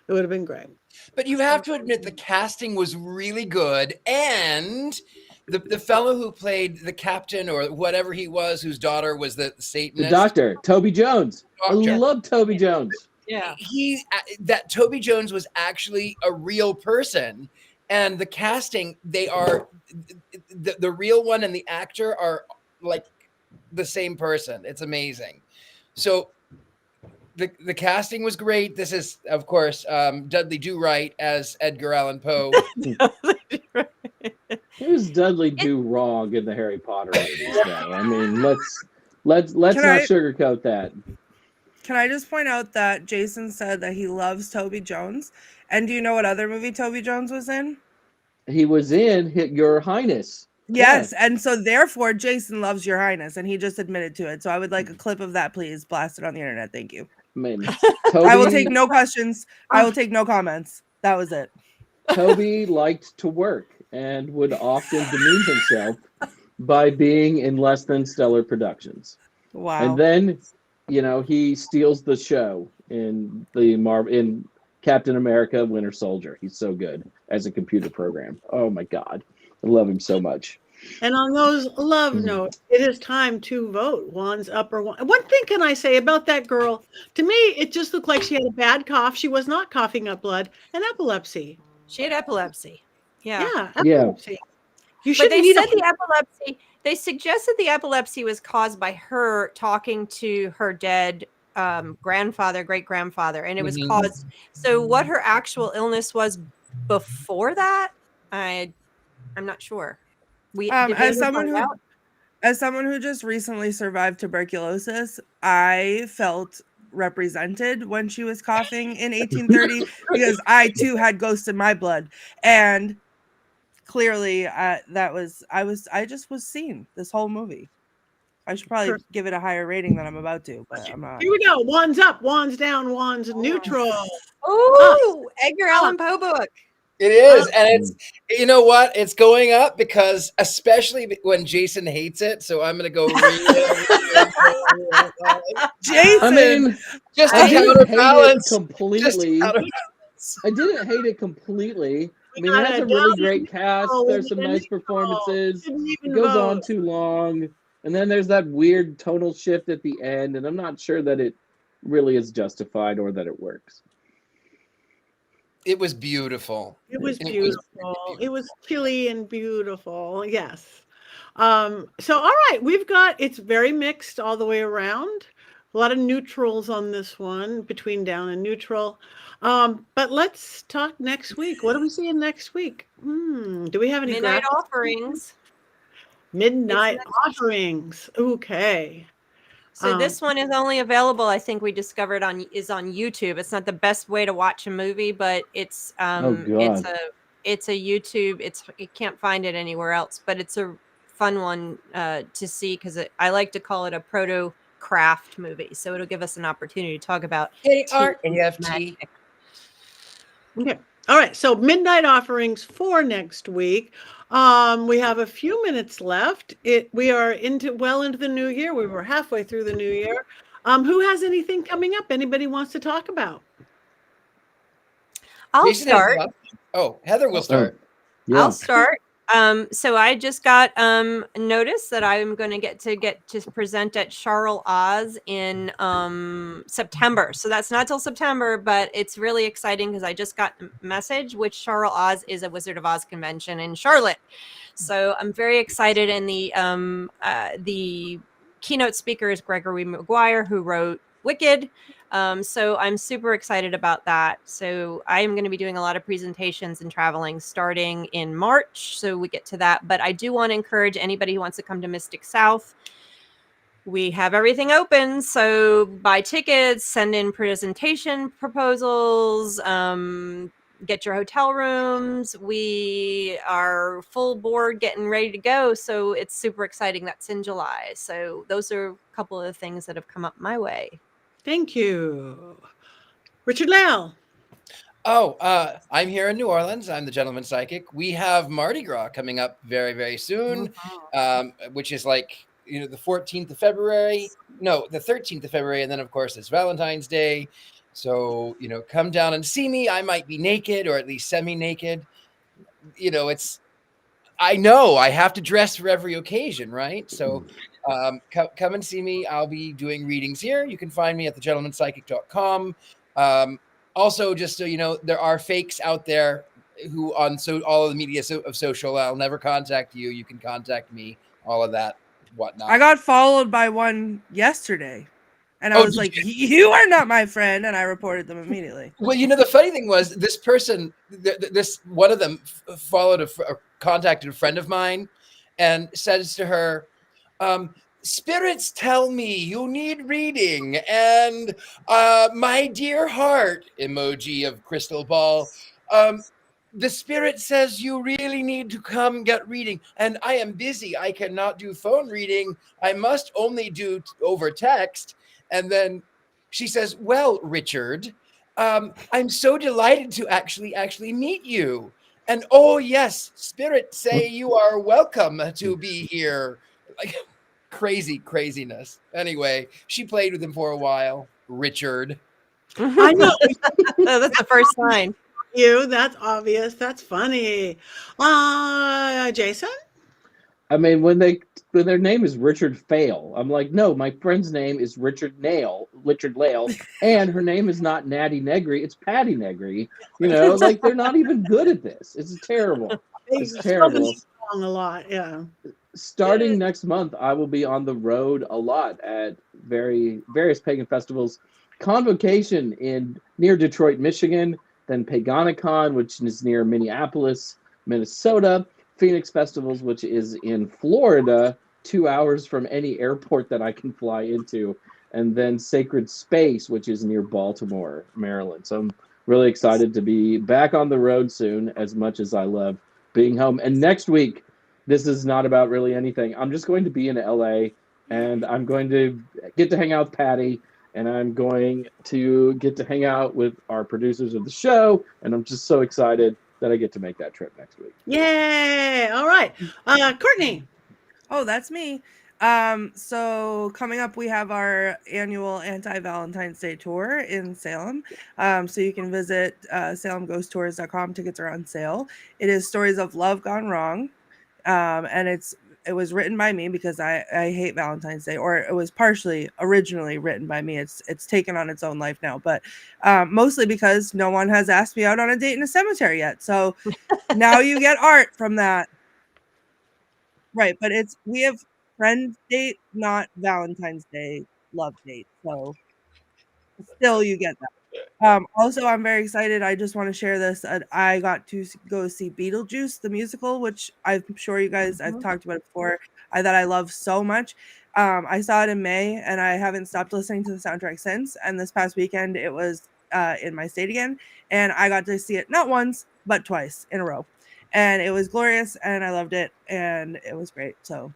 [SPEAKER 1] It would have been great.
[SPEAKER 5] But you have to admit the casting was really good, and the fellow who played the captain or whatever he was, whose daughter was the
[SPEAKER 3] The
[SPEAKER 5] Satanist.
[SPEAKER 3] doctor, Toby Jones.
[SPEAKER 5] Doctor.
[SPEAKER 3] I love Toby Jones.
[SPEAKER 4] Yeah.
[SPEAKER 5] That Toby Jones was actually a real person, and the casting, they are the real one and the actor are like the same person. It's amazing. So the casting was great. This is, of course, Dudley Do-Right as Edgar Allan Poe.
[SPEAKER 3] Who's Dudley Do Wrong in the Harry Potter movies, though? I mean, let's not sugarcoat that.
[SPEAKER 2] Can I just point out that Jason said that he loves Toby Jones? And do you know what other movie Toby Jones was in?
[SPEAKER 3] He was in Your Highness.
[SPEAKER 2] Yes, and so therefore Jason loves Your Highness, and he just admitted to it. So I would like a clip of that, please. Blast it on the internet. Thank you.
[SPEAKER 3] I mean,
[SPEAKER 2] I will take no questions. I will take no comments. That was it.
[SPEAKER 3] Toby liked to work and would often demean himself by being in less than stellar productions.
[SPEAKER 2] Wow.
[SPEAKER 3] And then, he steals the show in in Captain America: Winter Soldier. He's so good as a computer program. Oh my God, I love him so much.
[SPEAKER 1] And on those love
[SPEAKER 3] Mhm.
[SPEAKER 1] notes, it is time to vote. Wands up or one. One thing can I say about that girl? To me, it just looked like she had a bad cough. She was not coughing up blood and epilepsy.
[SPEAKER 4] She had epilepsy. Yeah.
[SPEAKER 1] Yeah,
[SPEAKER 3] Yeah.
[SPEAKER 1] epilepsy. You
[SPEAKER 4] But they
[SPEAKER 1] shouldn't need
[SPEAKER 4] said
[SPEAKER 1] a
[SPEAKER 4] the epilepsy, they suggested the epilepsy was caused by her talking to her dead grandfather, great grandfather, and it was
[SPEAKER 5] Mhm.
[SPEAKER 4] caused. So, what her actual illness was before that, I'm not sure. Did we
[SPEAKER 2] As
[SPEAKER 4] ever
[SPEAKER 2] someone
[SPEAKER 4] find
[SPEAKER 2] who
[SPEAKER 4] out?
[SPEAKER 2] as someone who just recently survived tuberculosis, I felt represented when she was coughing in 1830 because I too had ghosts in my blood, and clearly I just was seen this whole movie. I should probably give it a higher rating than I'm about to, but I'm not.
[SPEAKER 1] Here we go. Wands up, wands down, wands neutral.
[SPEAKER 4] Oh, Edgar Allan Poe book.
[SPEAKER 5] It is, and it's, you know what? It's going up because, especially when Jason hates it. So I'm going to go
[SPEAKER 2] Jason,
[SPEAKER 3] I mean,
[SPEAKER 5] just
[SPEAKER 3] I
[SPEAKER 5] to
[SPEAKER 3] didn't hate it
[SPEAKER 5] counterbalance.
[SPEAKER 3] completely. I didn't hate it completely. I mean, it
[SPEAKER 1] got
[SPEAKER 3] has
[SPEAKER 1] a
[SPEAKER 3] a really
[SPEAKER 1] down
[SPEAKER 3] great cast.
[SPEAKER 1] neutral.
[SPEAKER 3] There's
[SPEAKER 1] We
[SPEAKER 3] some
[SPEAKER 1] need a
[SPEAKER 3] nice
[SPEAKER 1] neutral.
[SPEAKER 3] performances.
[SPEAKER 1] Didn't
[SPEAKER 3] It
[SPEAKER 1] even
[SPEAKER 3] goes on
[SPEAKER 1] vote.
[SPEAKER 3] too long. And then there's that weird tonal shift at the end, and I'm not sure that it really is justified or that it works.
[SPEAKER 5] It was beautiful.
[SPEAKER 1] It was
[SPEAKER 5] It was
[SPEAKER 1] beautiful. It was chilly and beautiful. Yes. So all right, it's very mixed all the way around. A lot of neutrals on this one, between down and neutral. But let's talk next week. What are we seeing next week? Do we have any
[SPEAKER 4] Midnight
[SPEAKER 1] graphics?
[SPEAKER 4] Offerings.
[SPEAKER 1] Midnight Offerings. Okay.
[SPEAKER 4] So this one is only available, I think we discovered on YouTube. It's not the best way to watch a movie, but it's
[SPEAKER 3] God.
[SPEAKER 4] it's a YouTube. You can't find it anywhere else, but it's a fun one to see because I like to call it a proto craft movie. So it'll give us an opportunity to talk about
[SPEAKER 5] ARFT.
[SPEAKER 1] Okay. All right. So midnight offerings for next week. We have a few minutes left. We are well into the new year. We were halfway through the new year. Who has anything coming up? Anybody wants to talk about?
[SPEAKER 4] I'll start.
[SPEAKER 5] Oh, Heather will start.
[SPEAKER 3] Yeah.
[SPEAKER 4] I'll start. So I just got notice that I'm going to get to present at Charles Oz in September. So that's not till September, but it's really exciting because I just got a message, which Charles Oz is a Wizard of Oz convention in Charlotte. So I'm very excited, and the keynote speaker is Gregory Maguire, who wrote Wicked. So I'm super excited about that. So I'm going to be doing a lot of presentations and traveling starting in March. So we get to that. But I do want to encourage anybody who wants to come to Mystic South. We have everything open. So buy tickets, send in presentation proposals, get your hotel rooms. We are full board, getting ready to go. So it's super exciting. That's in July. So those are a couple of the things that have come up my way.
[SPEAKER 1] Thank you. Richard-Lael.
[SPEAKER 5] Oh, I'm here in New Orleans. I'm the Gentleman Psychic. We have Mardi Gras coming up very, very soon, which is like, the 14th of February. No, the 13th of February. And then, of course, it's Valentine's Day. So, come down and see me. I might be naked or at least semi-naked. I know I have to dress for every occasion, right? So come and see me. I'll be doing readings here. You can find me at thegentlemanpsychic.com. Also, just so you know, there are fakes out there who all of the media of social. I'll never contact you. You can contact me. All of that, whatnot.
[SPEAKER 2] I got followed by one yesterday, and I was like, "You are not my friend," and I reported them immediately.
[SPEAKER 5] Well, the funny thing was, this person, this one of them followed contacted a friend of mine, and says to her, "Spirits tell me you need reading, and my dear heart," emoji of crystal ball. The spirit says you really need to come get reading, and I am busy. I cannot do phone reading. I must only do over text. And then she says, "Well, Richard, I'm so delighted to actually meet you. And oh yes, spirits say you are welcome to be here." Like craziness. Anyway, she played with him for a while. Richard.
[SPEAKER 1] I know.
[SPEAKER 4] That's the first sign.
[SPEAKER 1] That's obvious. That's funny. Jason?
[SPEAKER 3] I mean, when their name is Richard-Lael, I'm like, no, my friend's name is Richard-Lael, and her name is not Patti Negri, it's Patti Negri. You know, like they're not even good at this. It's terrible. It's terrible.
[SPEAKER 1] A lot, yeah.
[SPEAKER 3] Starting next month, I will be on the road a lot at various pagan festivals. Convocation near Detroit, Michigan, then Paganicon, which is near Minneapolis, Minnesota. Phoenix Festivals, which is in Florida, 2 hours from any airport that I can fly into, and then Sacred Space, which is near Baltimore, Maryland. So I'm really excited to be back on the road soon, as much as I love being home. And next week, this is not about really anything. I'm just going to be in LA, and I'm going to get to hang out with Patti, and I'm going to get to hang out with our producers of the show, and I'm just so excited that I get to make that trip next week.
[SPEAKER 1] Yay! All right. Courtney.
[SPEAKER 2] Oh, that's me. So coming up, we have our annual anti-Valentine's Day tour in Salem. So you can visit salemghosttours.com. Tickets are on sale. It is stories of love gone wrong. And it was written by me because I hate Valentine's Day, or it was partially originally written by me. It's taken on its own life now, but mostly because no one has asked me out on a date in a cemetery yet. So now you get art from that. Right. But we have friend date, not Valentine's Day love date. So still you get that. Also, I'm very excited. I just want to share this. I got to go see Beetlejuice, the musical, which I'm sure you guys, I've talked about it before, that I love so much. I saw it in May, and I haven't stopped listening to the soundtrack since. And this past weekend, it was in my state again. And I got to see it not once, but twice in a row. And it was glorious, and I loved it, and it was great. So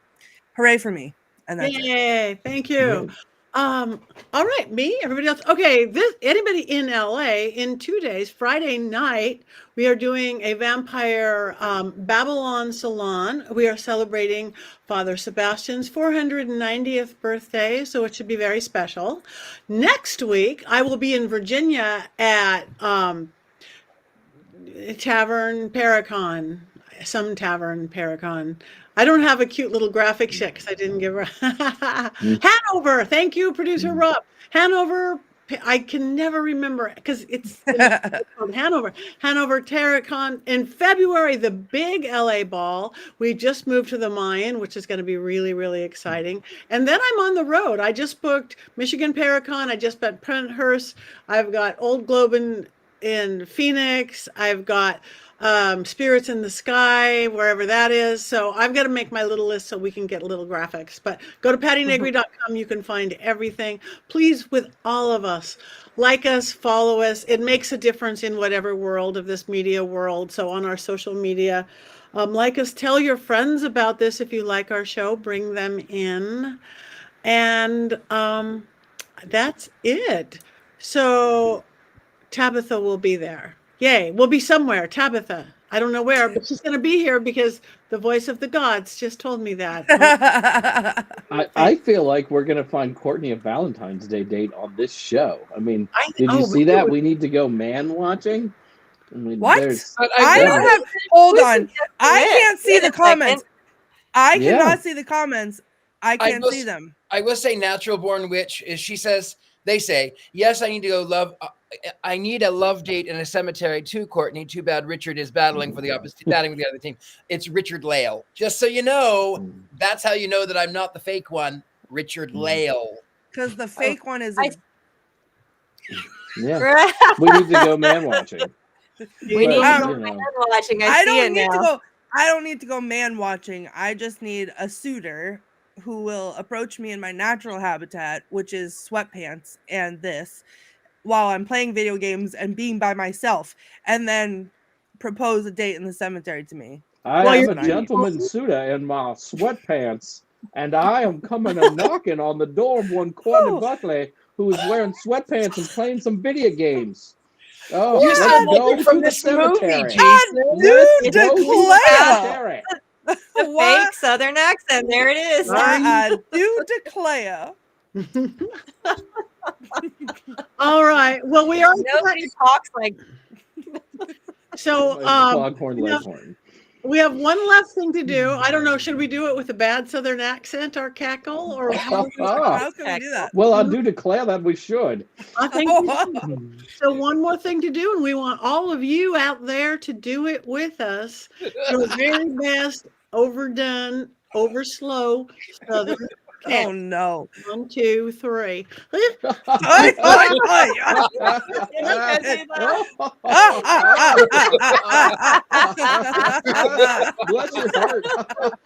[SPEAKER 2] hooray for me. And that's
[SPEAKER 1] Yay. Thank you. All right, me, everybody else. Okay, anybody in LA in 2 days, Friday night, we are doing a vampire Babylon salon. We are celebrating Father Sebastian's 490th birthday, so it should be very special. Next week, I will be in Virginia at Tavern Paracon, some Tavern Paracon. I don't have a cute little graphic yet because I didn't give her. Hanover. Thank you, producer Rob. Hanover. I can never remember because it's called Hanover. Hanover Terracon in February, the big LA ball. We just moved to the Mayan, which is going to be really, really exciting. And then I'm on the road. I just booked Michigan Paracon. I just booked Penhurst. I've got Old Globe in Phoenix. I've got Spirits in the Sky, wherever that is. So I've got to make my little list so we can get little graphics. But go to pattinegri.com. You can find everything. Please, with all of us, like us, follow us. It makes a difference in whatever world of this media world. So on our social media, like us, tell your friends about this. If you like our show, bring them in. And that's it. So Tabitha will be there. Yay, we'll be somewhere. Tabitha. I don't know where, but she's going to be here because the voice of the gods just told me that.
[SPEAKER 3] I feel like we're going to find Courtney a Valentine's Day date on this show. I mean, did you see that? We need to go man watching. I mean,
[SPEAKER 2] what? I don't have. Hold on. I can't see the comments. I cannot see the comments. I can't see them.
[SPEAKER 5] I will say, Natural Born Witch is. She says. They say, yes, I need to go love. I need a love date in a cemetery too, Courtney. Too bad Richard is battling for the opposite, battling with the other team. It's Richard-Lael. Just so you know, that's how you know that I'm not the fake one, Richard-Lael.
[SPEAKER 2] Because the fake one is.
[SPEAKER 3] Yeah, we need to go man watching.
[SPEAKER 4] We need to go man watching. I
[SPEAKER 2] don't need to go man watching. I just need a suitor who will approach me in my natural habitat, which is sweatpants and this, while I'm playing video games and being by myself, and then propose a date in the cemetery to me.
[SPEAKER 3] I am a gentleman suitor in my sweatpants, and I am coming and knocking on the door of one Courtney Buckley, who is wearing sweatpants and playing some video games. Oh, let's go from the cemetery.
[SPEAKER 2] Let's go to the cemetery.
[SPEAKER 4] The fake Southern accent. There it is.
[SPEAKER 2] I do declare.
[SPEAKER 1] All right. Well, we are.
[SPEAKER 4] Nobody talks like.
[SPEAKER 1] So,
[SPEAKER 3] Foghorn Leghorn.
[SPEAKER 1] We have one last thing to do. I don't know. Should we do it with a bad Southern accent or cackle, or how?
[SPEAKER 2] How can we do that?
[SPEAKER 3] Well, I do declare that we should.
[SPEAKER 1] I think we should. So. One more thing to do, and we want all of you out there to do it with us. Your very best, overdone, over slow Southern.
[SPEAKER 2] Oh no!
[SPEAKER 1] 1, 2, 3.
[SPEAKER 2] Ay, ay, ay.
[SPEAKER 3] Bless your heart.